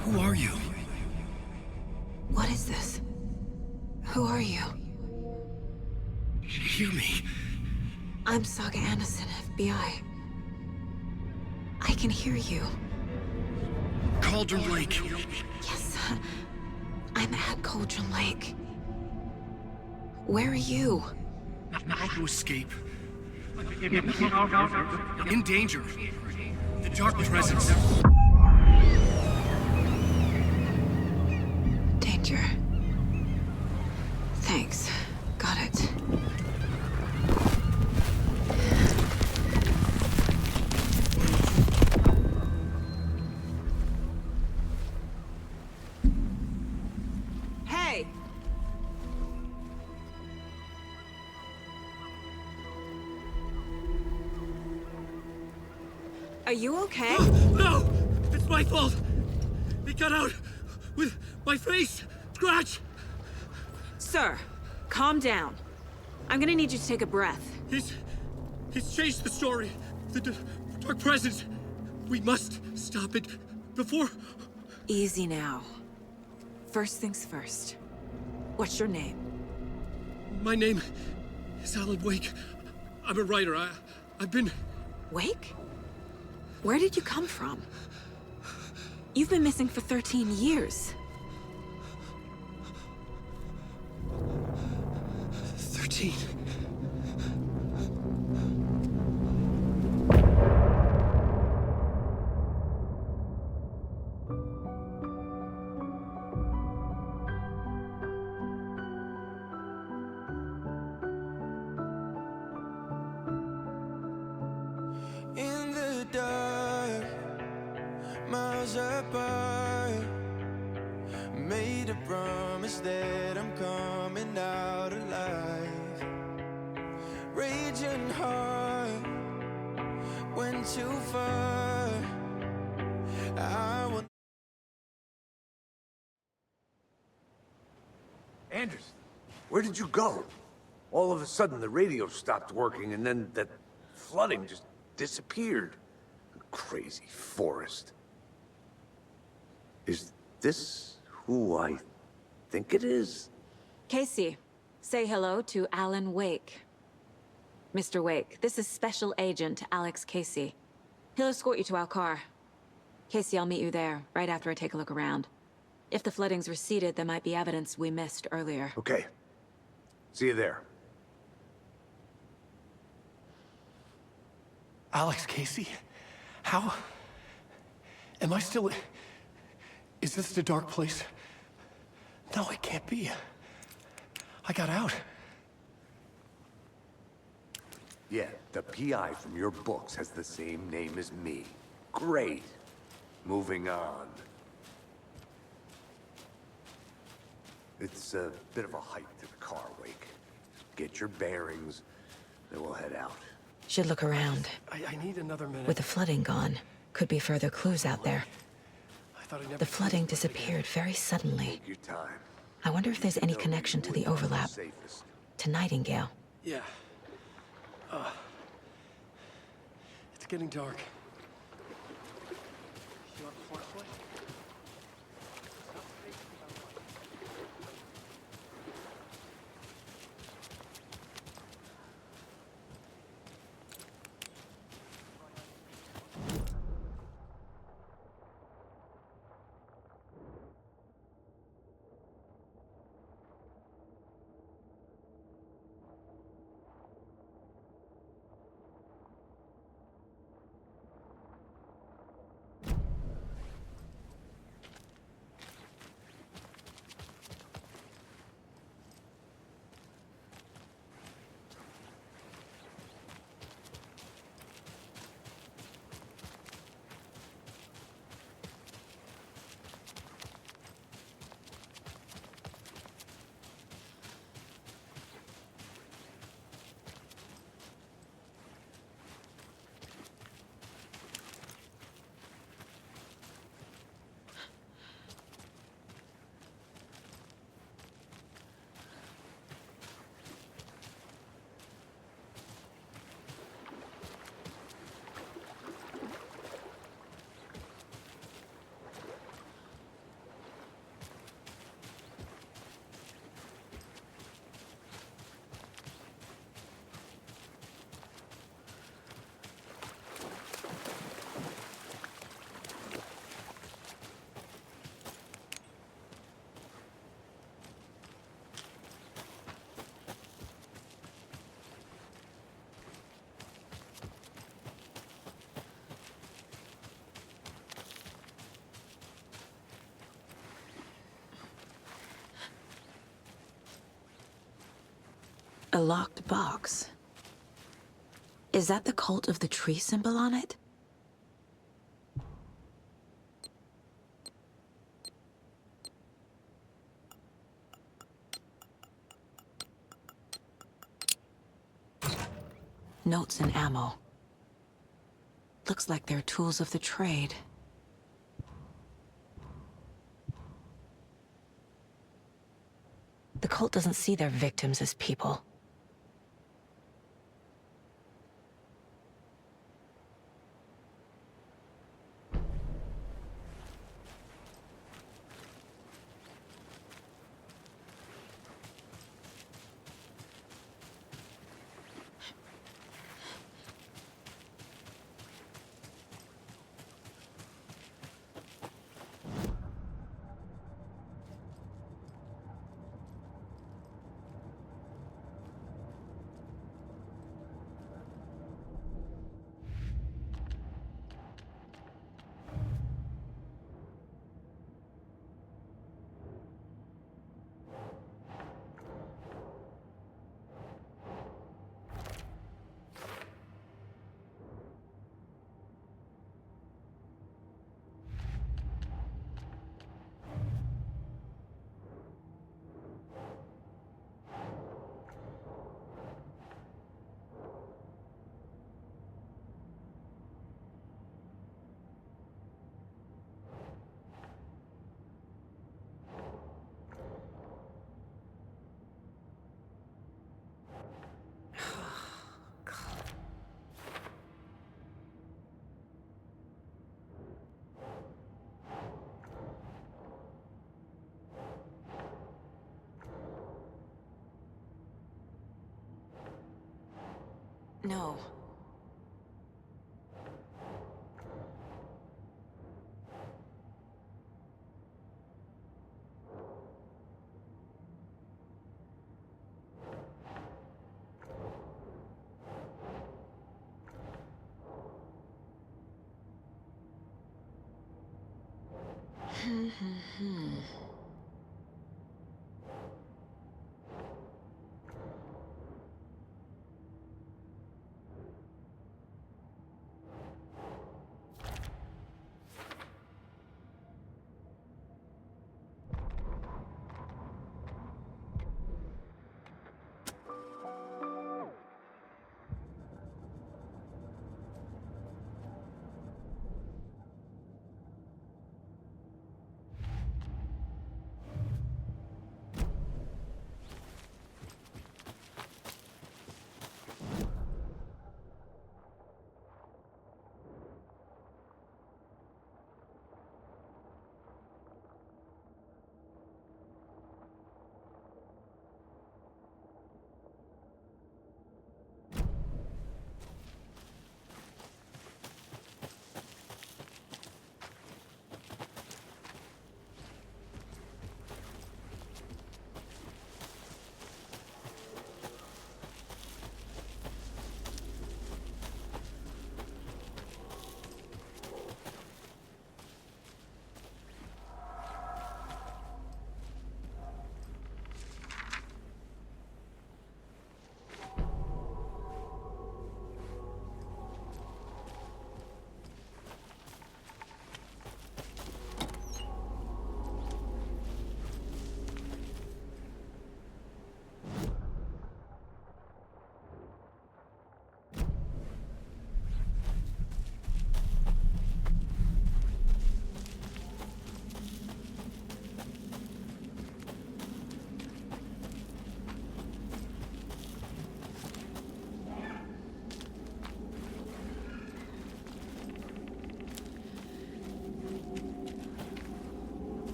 Speaker 3: Who are you?
Speaker 1: What is this? Who are you?
Speaker 3: Hear me.
Speaker 1: I'm Saga Anderson, FBI. I can hear you.
Speaker 3: Cauldron Lake.
Speaker 1: Yes, I'm at Cauldron Lake. Where are you?
Speaker 3: How to escape. In danger. The dark presence.
Speaker 1: Danger. Thanks. Got it. Hey! Are you okay?
Speaker 3: No! It's my fault! He got out with my face! Scratch!
Speaker 1: Sir, calm down. I'm gonna need you to take a breath.
Speaker 3: He's changed the story. The dark presence. We must stop it before...
Speaker 1: Easy now. First things first. What's your name?
Speaker 3: My name is Alan Wake. I'm a writer. I've been...
Speaker 1: Wake? Where did you come from? You've been missing for 13 years.
Speaker 3: 13.
Speaker 14: In the dark, miles apart, made a promise that I'm coming out alive. Raging heart, went too far. I will.
Speaker 2: Anderson, where did you go? All of a sudden, the radio stopped working, and then that flooding just disappeared. Crazy forest. Is this who I think it is?
Speaker 1: Casey, say hello to Alan Wake. Mr. Wake, this is Special Agent Alex Casey. He'll escort you to our car. Casey, I'll meet you there, right after I take a look around. If the flooding's receded, there might be evidence we missed earlier.
Speaker 2: Okay. See you there.
Speaker 3: Alex Casey? How? Am I still... Is this the dark place? No, it can't be. I got out.
Speaker 2: Yeah, the PI from your books has the same name as me. Great. Moving on. It's a bit of a hike to the car, Wake. Get your bearings, then we'll head out.
Speaker 1: Should look around.
Speaker 3: I need another minute.
Speaker 1: With the flooding gone, could be further clues out there. The flooding disappeared very suddenly.
Speaker 2: Take your time.
Speaker 1: I wonder if there's any connection to the overlap. To Nightingale.
Speaker 3: Yeah. It's getting dark. You want the flashlight?
Speaker 1: locked box. Is that the cult of the tree symbol on it? Notes and ammo. Looks like they're tools of the trade. The cult doesn't see their victims as people. No.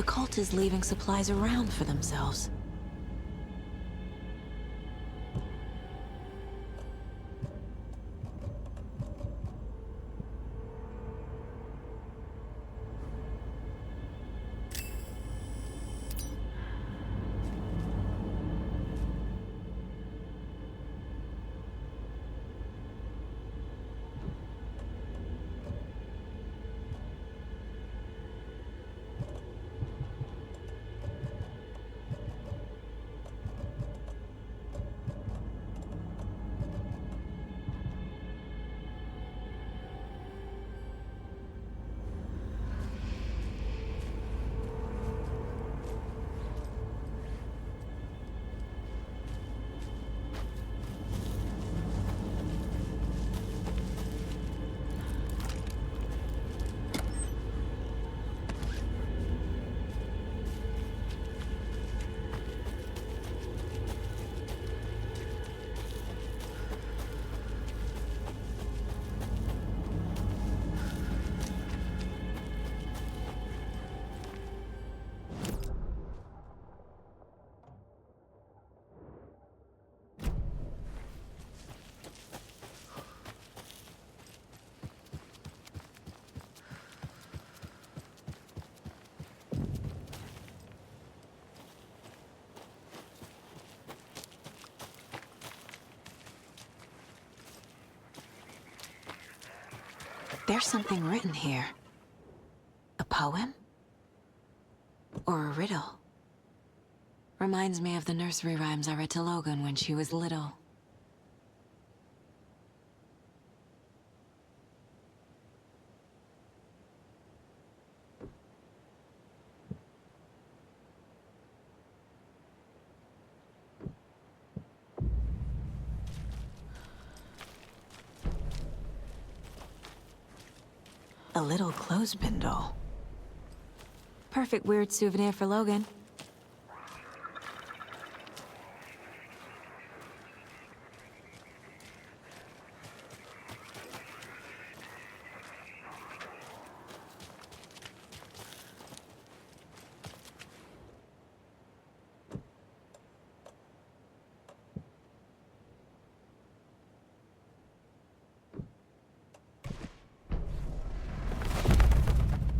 Speaker 1: cult is leaving supplies around for themselves. There's something written here. A poem? Or a riddle? Reminds me of the nursery rhymes I read to Logan when she was little. A little clothespin doll. Perfect weird souvenir for Logan.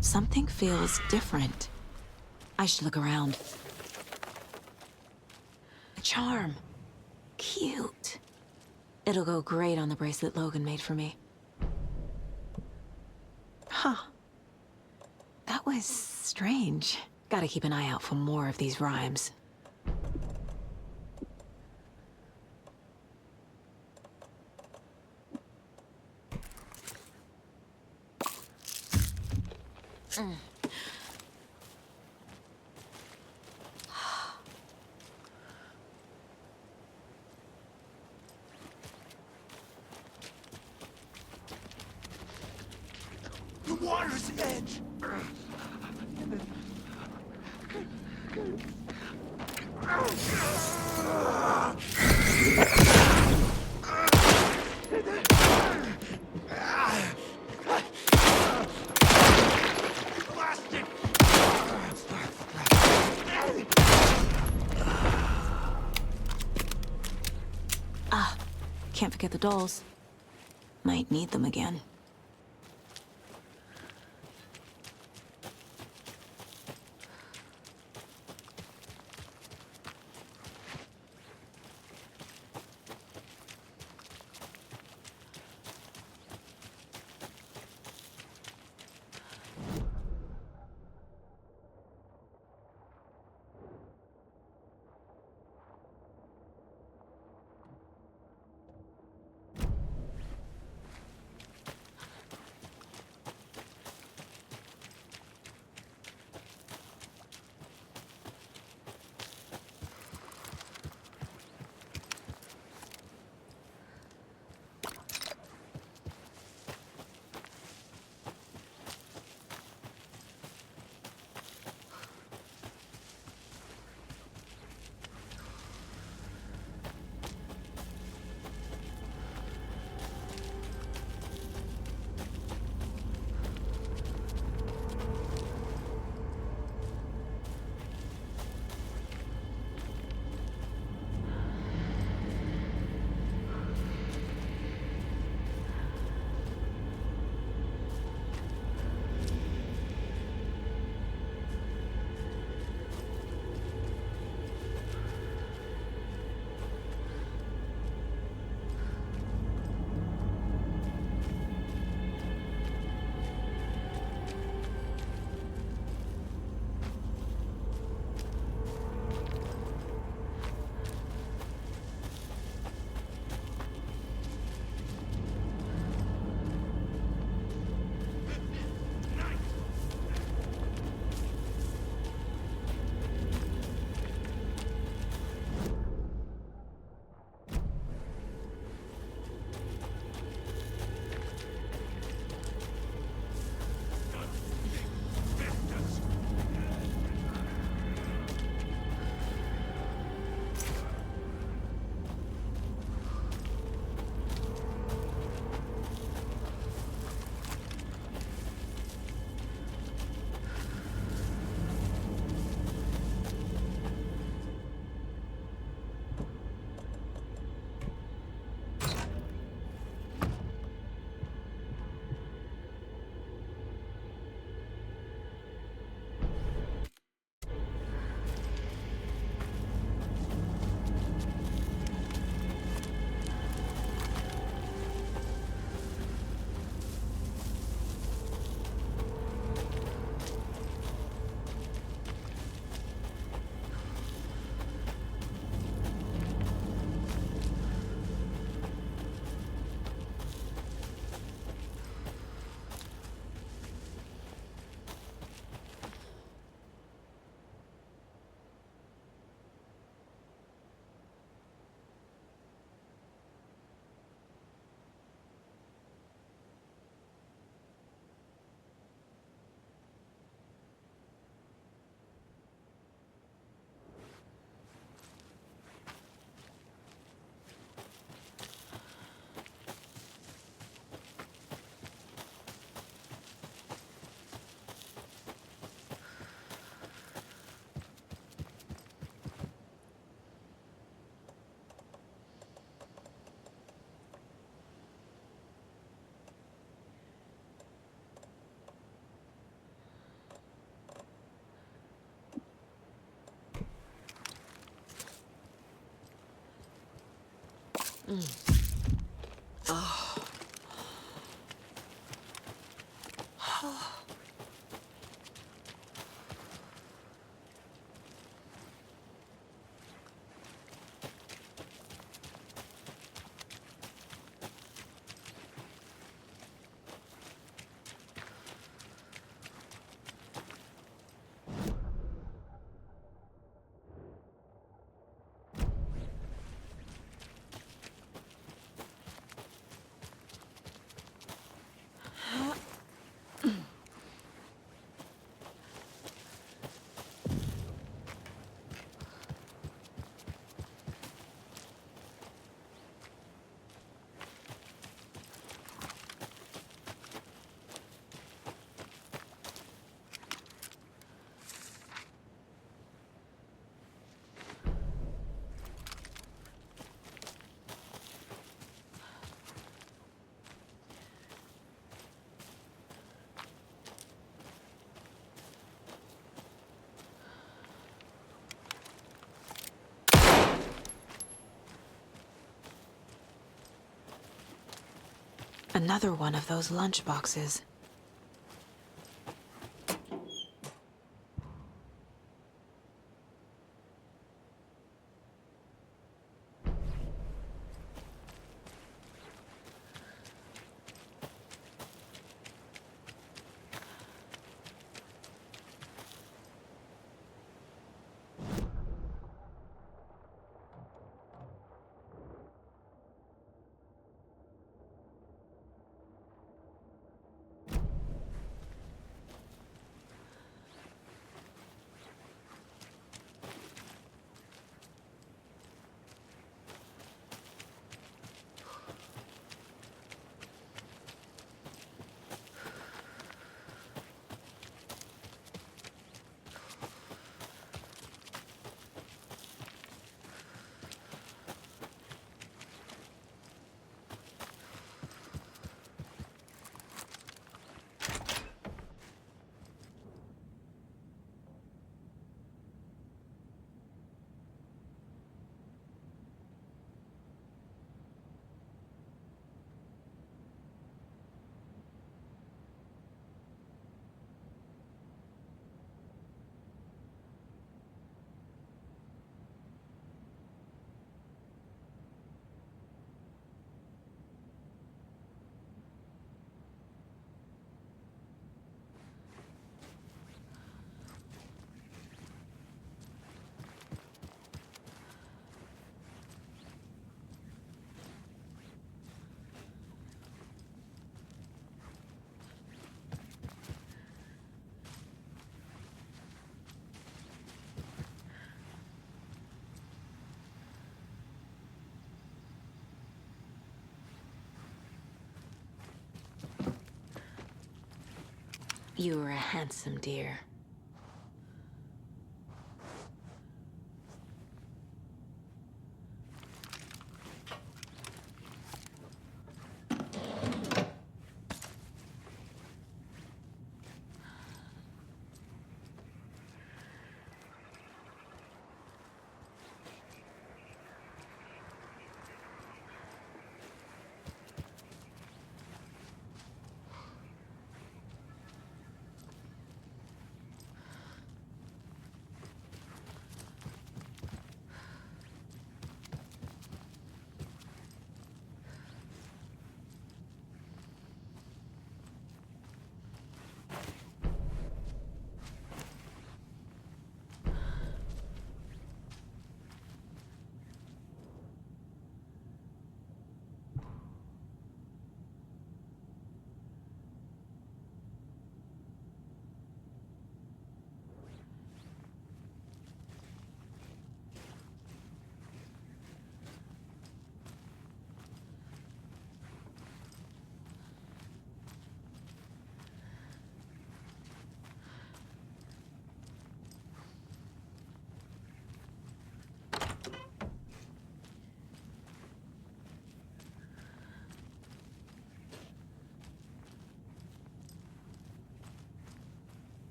Speaker 1: Something feels different. I should look around. A charm. Cute. It'll go great on the bracelet Logan made for me. Huh. That was strange. Gotta keep an eye out for more of these rhymes.
Speaker 14: The water's edge!
Speaker 1: Ah, can't forget the dolls. Might need them again. Another one of those lunch boxes. You were a handsome deer.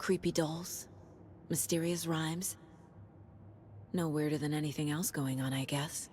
Speaker 1: Creepy dolls, mysterious rhymes. No weirder than anything else going on, I guess.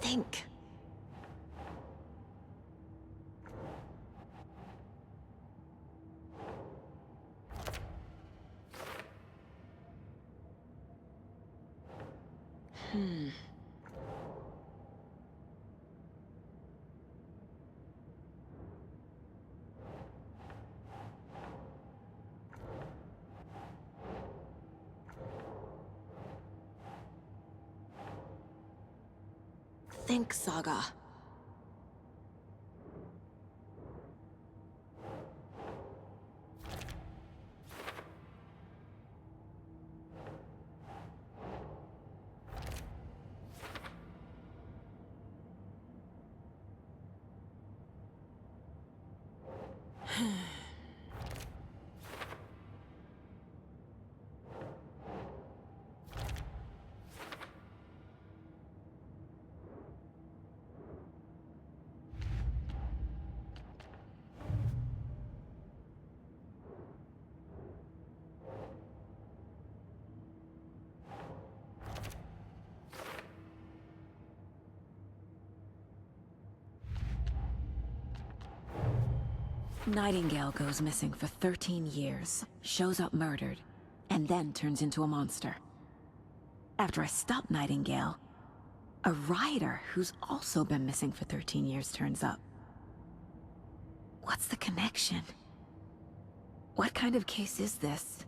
Speaker 1: Think. Think, Saga. Nightingale goes missing for 13 years, shows up murdered, and then turns into a monster. After I stop Nightingale, a rider who's also been missing for 13 years turns up. What's the connection? What kind of case is this?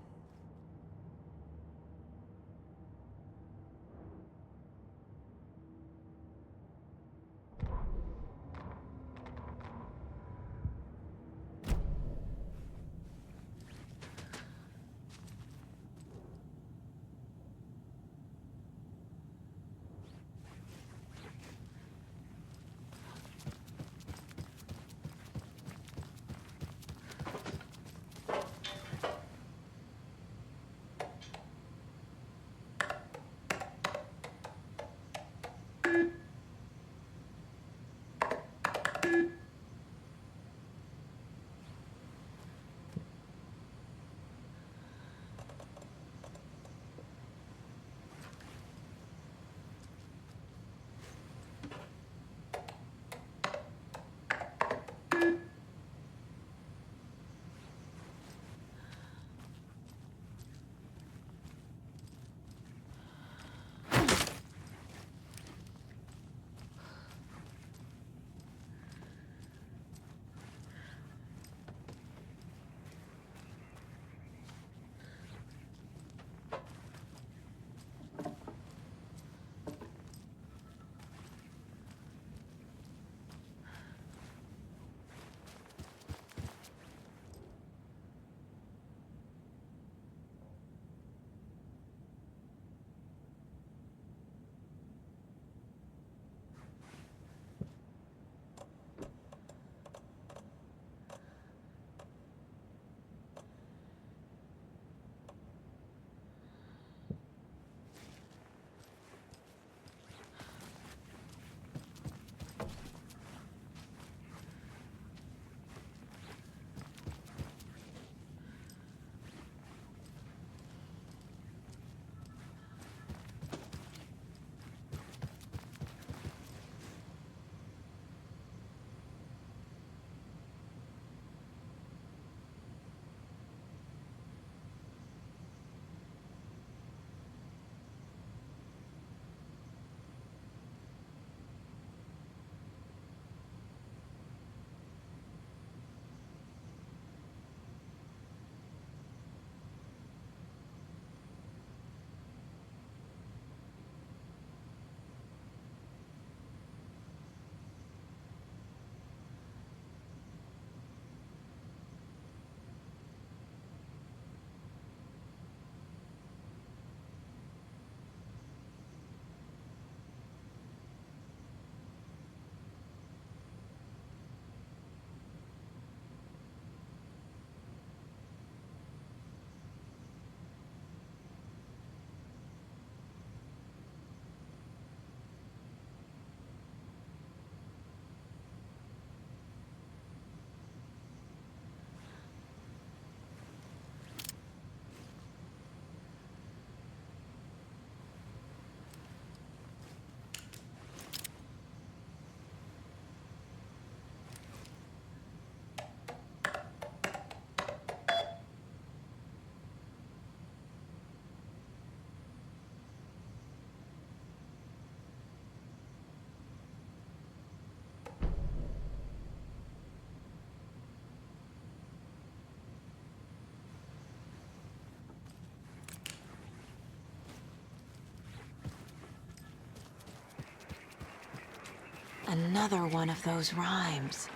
Speaker 1: Another one of those rhymes.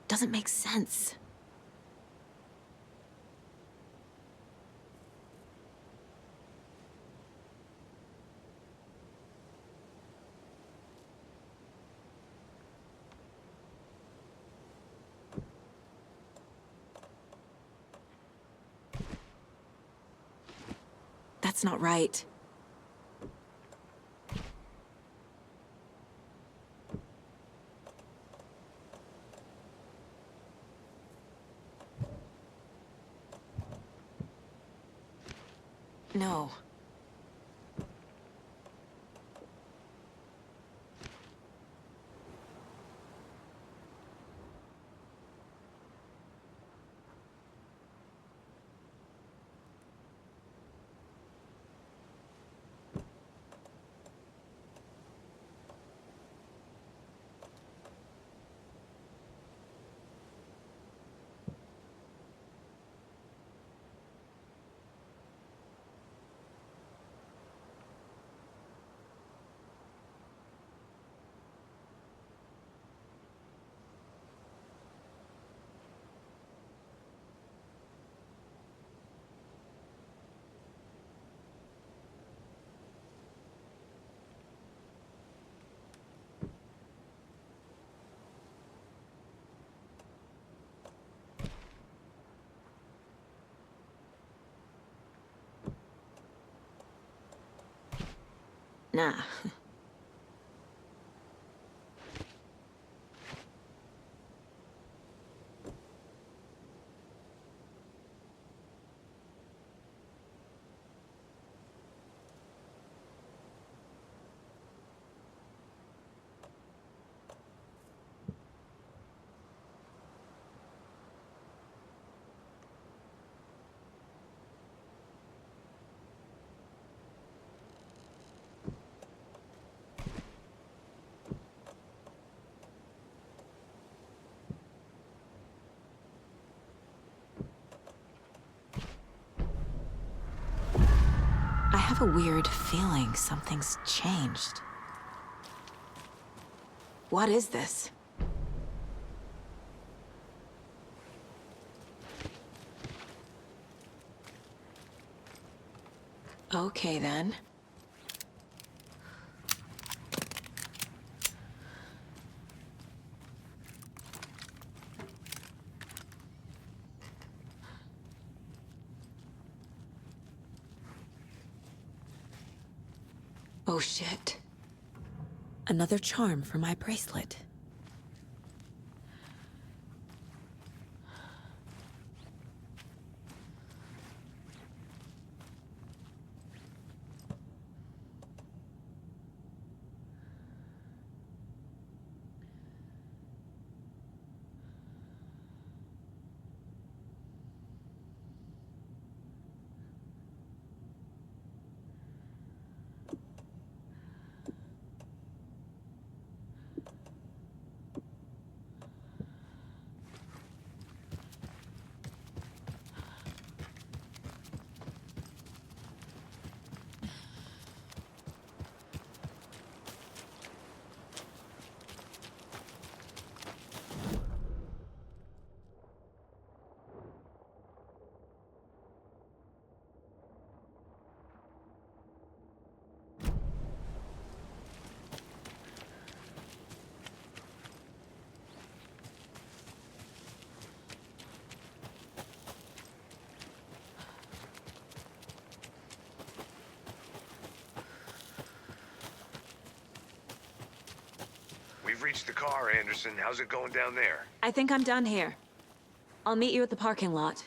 Speaker 1: Doesn't make sense. That's not right. No. Nah. I have a weird feeling something's changed. What is this? Okay, then. Oh, shit. Another charm for my bracelet.
Speaker 12: We've reached the car, Anderson. How's it going down there?
Speaker 1: I think I'm done here. I'll meet you at the parking lot.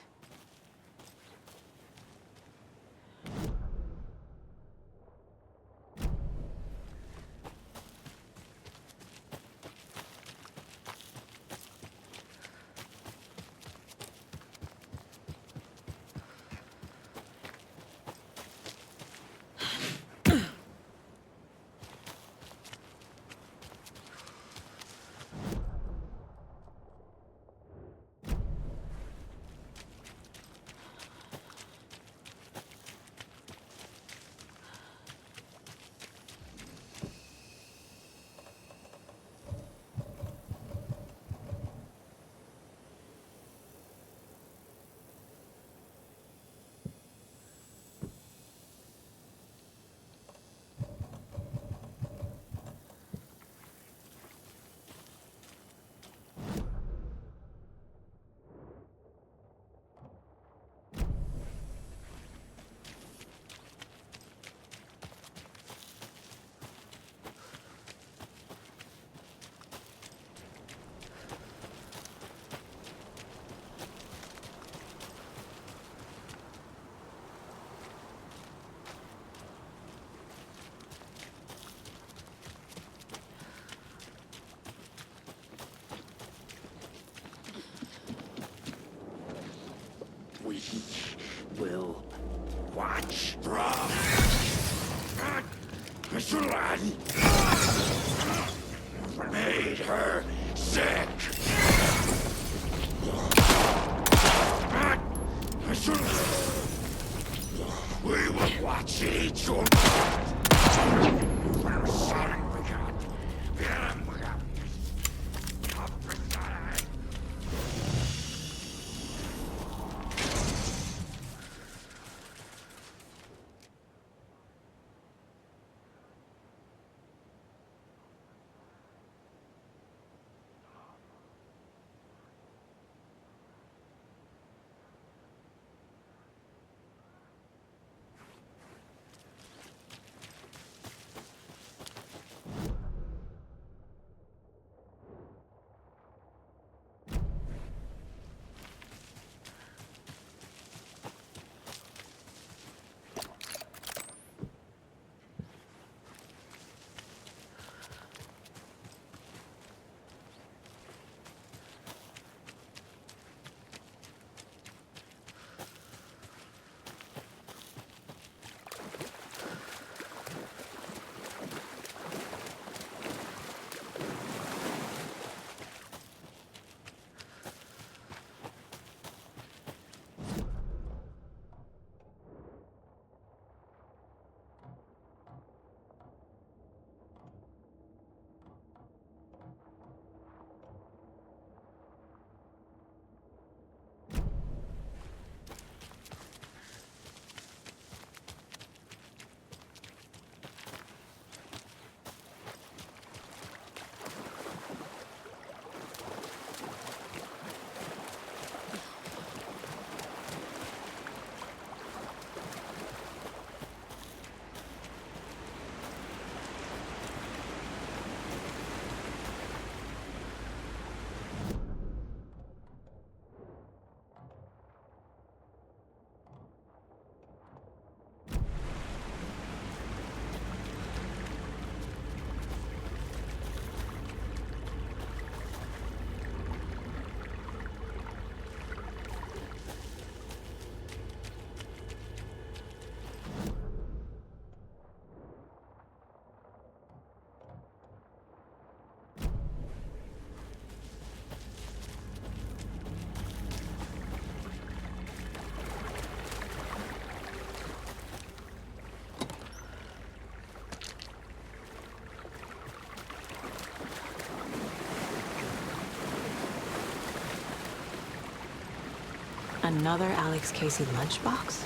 Speaker 13: We will watch from Michelin made her sick. We will watch each other.
Speaker 1: Another Alex Casey lunchbox?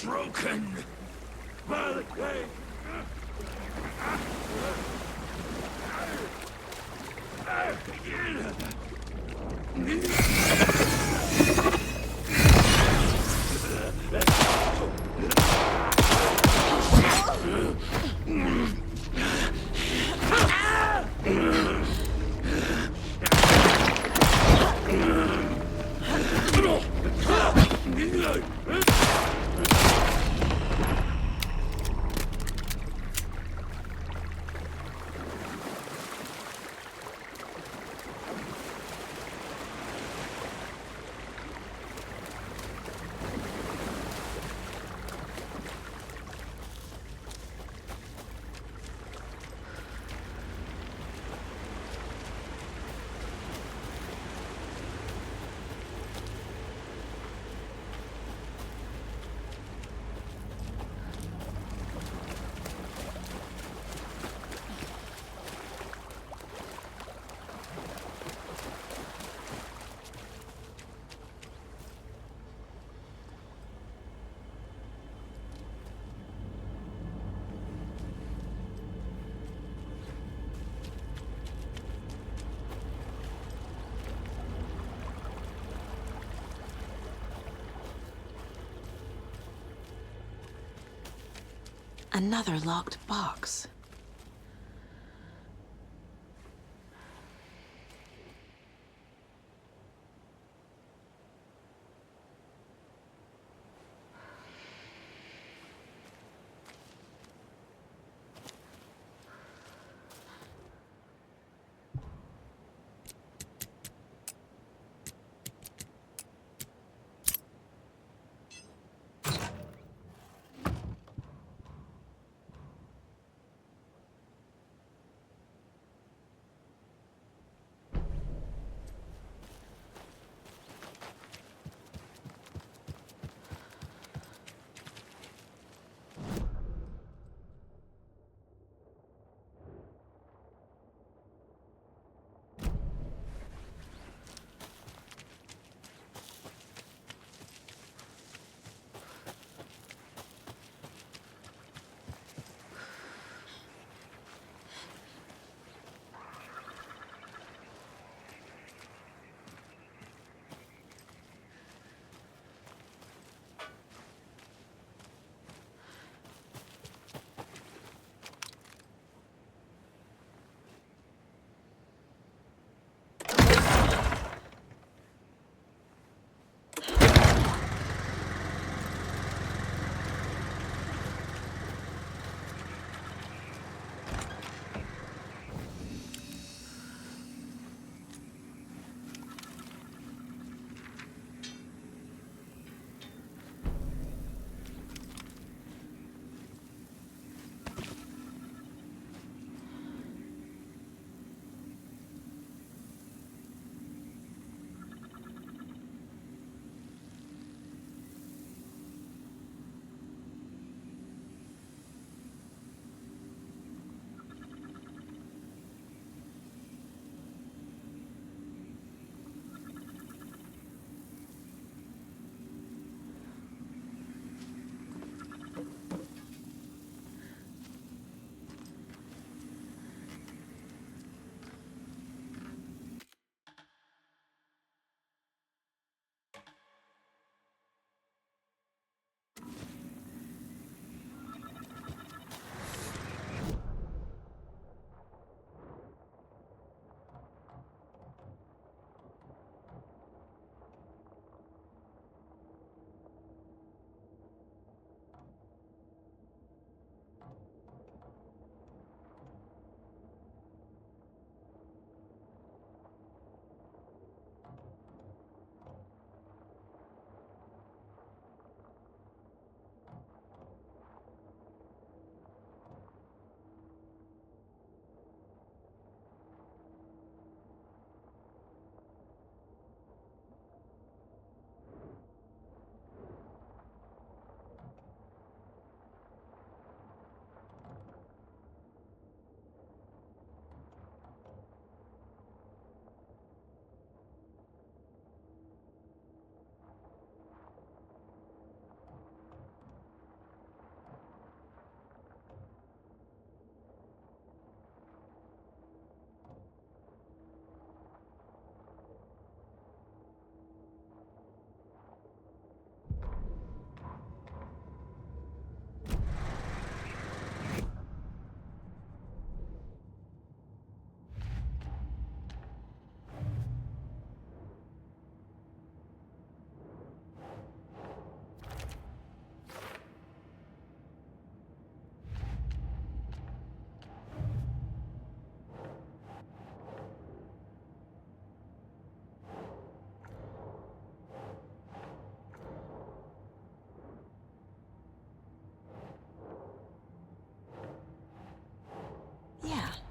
Speaker 14: broken. Hey.
Speaker 1: Another locked box.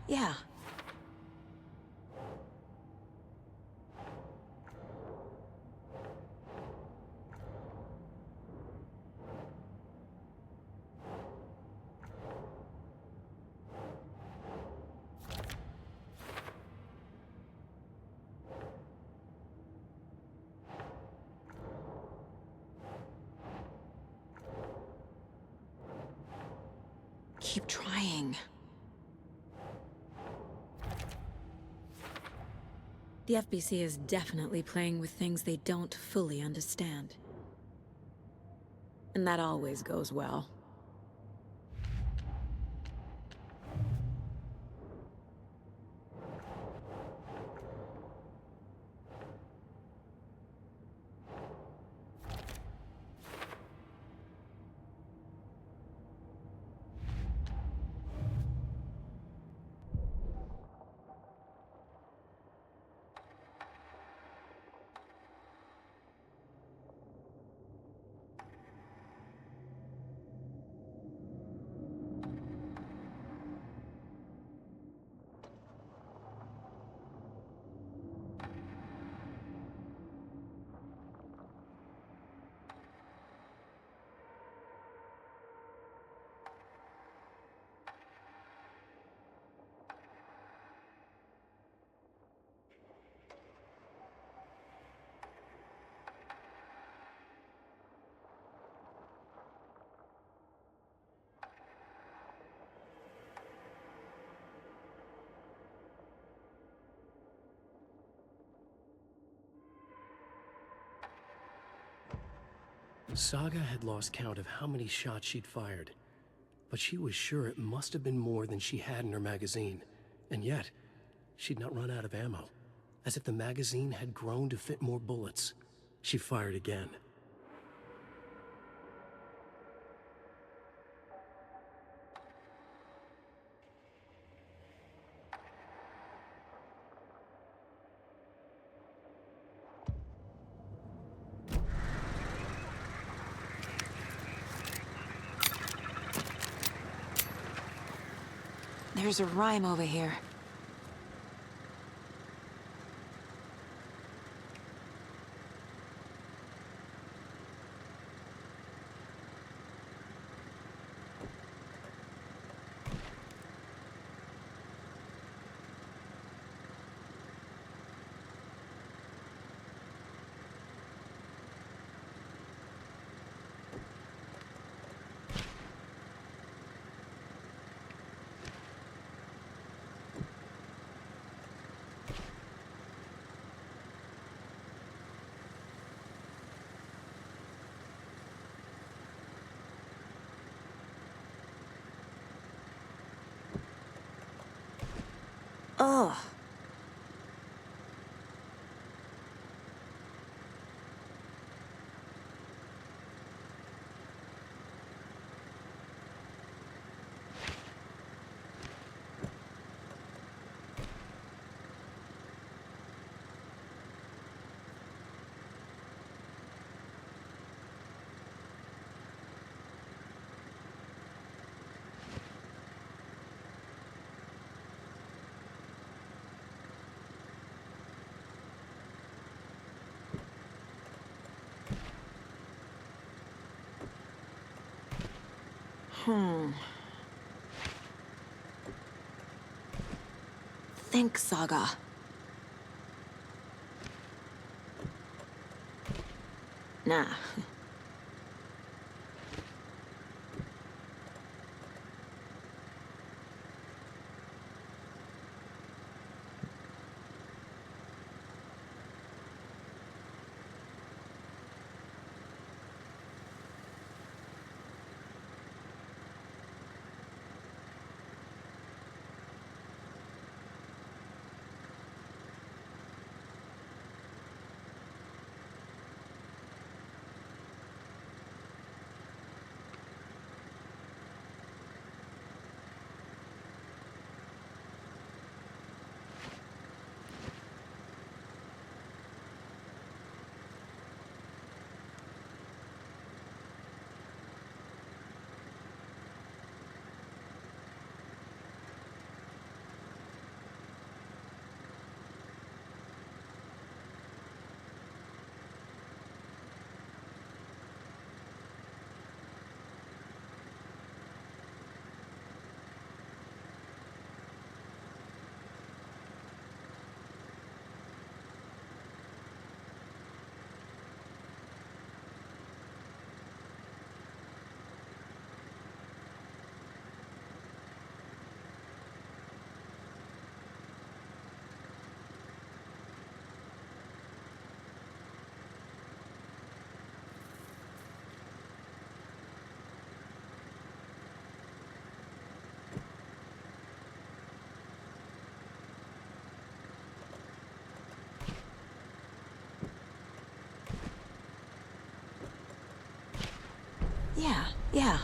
Speaker 1: Yeah. Keep trying. The FBC is definitely playing with things they don't fully understand. And that always goes well.
Speaker 3: Saga had lost count of how many shots she'd fired, but she was sure it must have been more than she had in her magazine. And yet, she'd not run out of ammo. As if the magazine had grown to fit more bullets. She fired again.
Speaker 1: There's a rhyme over here. Ugh. Think, Saga. Nah. Yeah.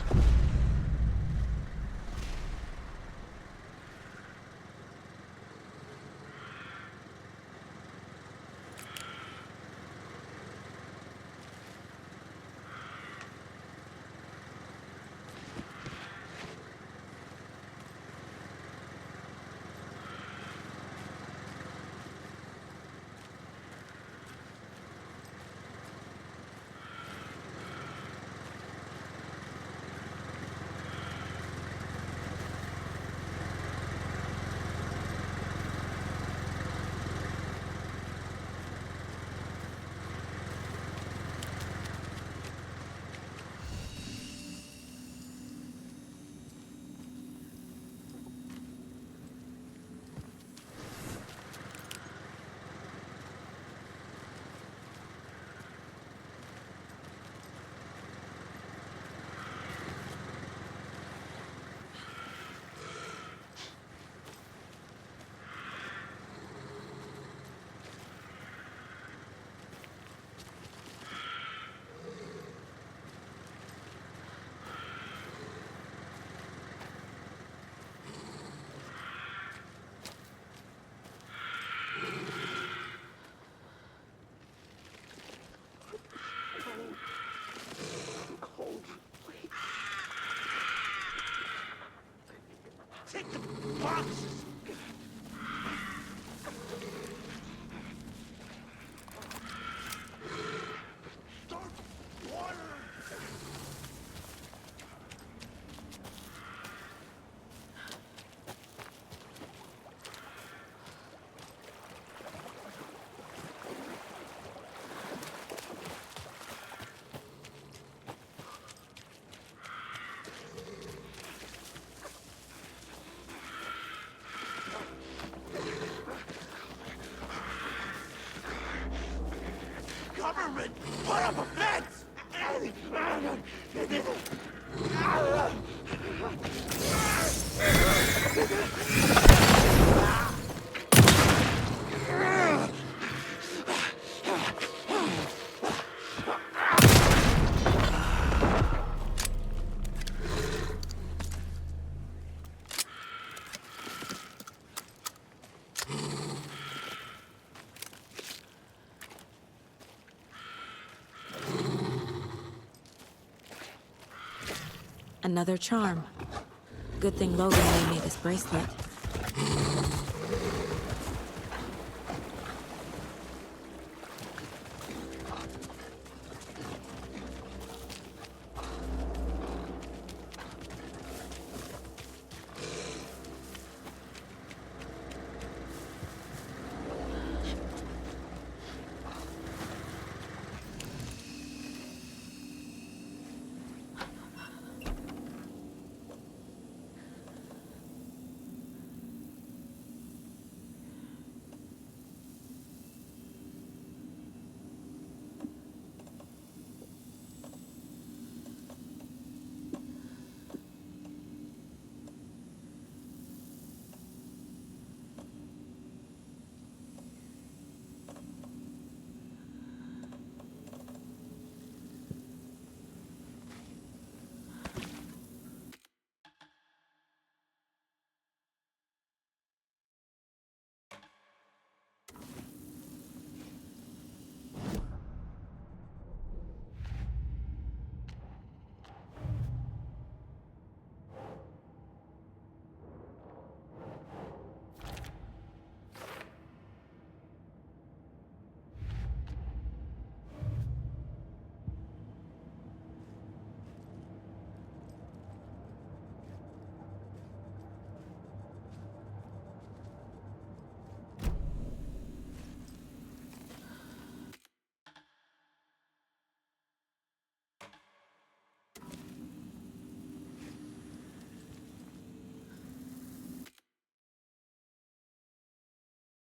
Speaker 14: Take the boxes! Start water! Government, put up a fence!
Speaker 1: Another charm. Good thing Logan made me this bracelet.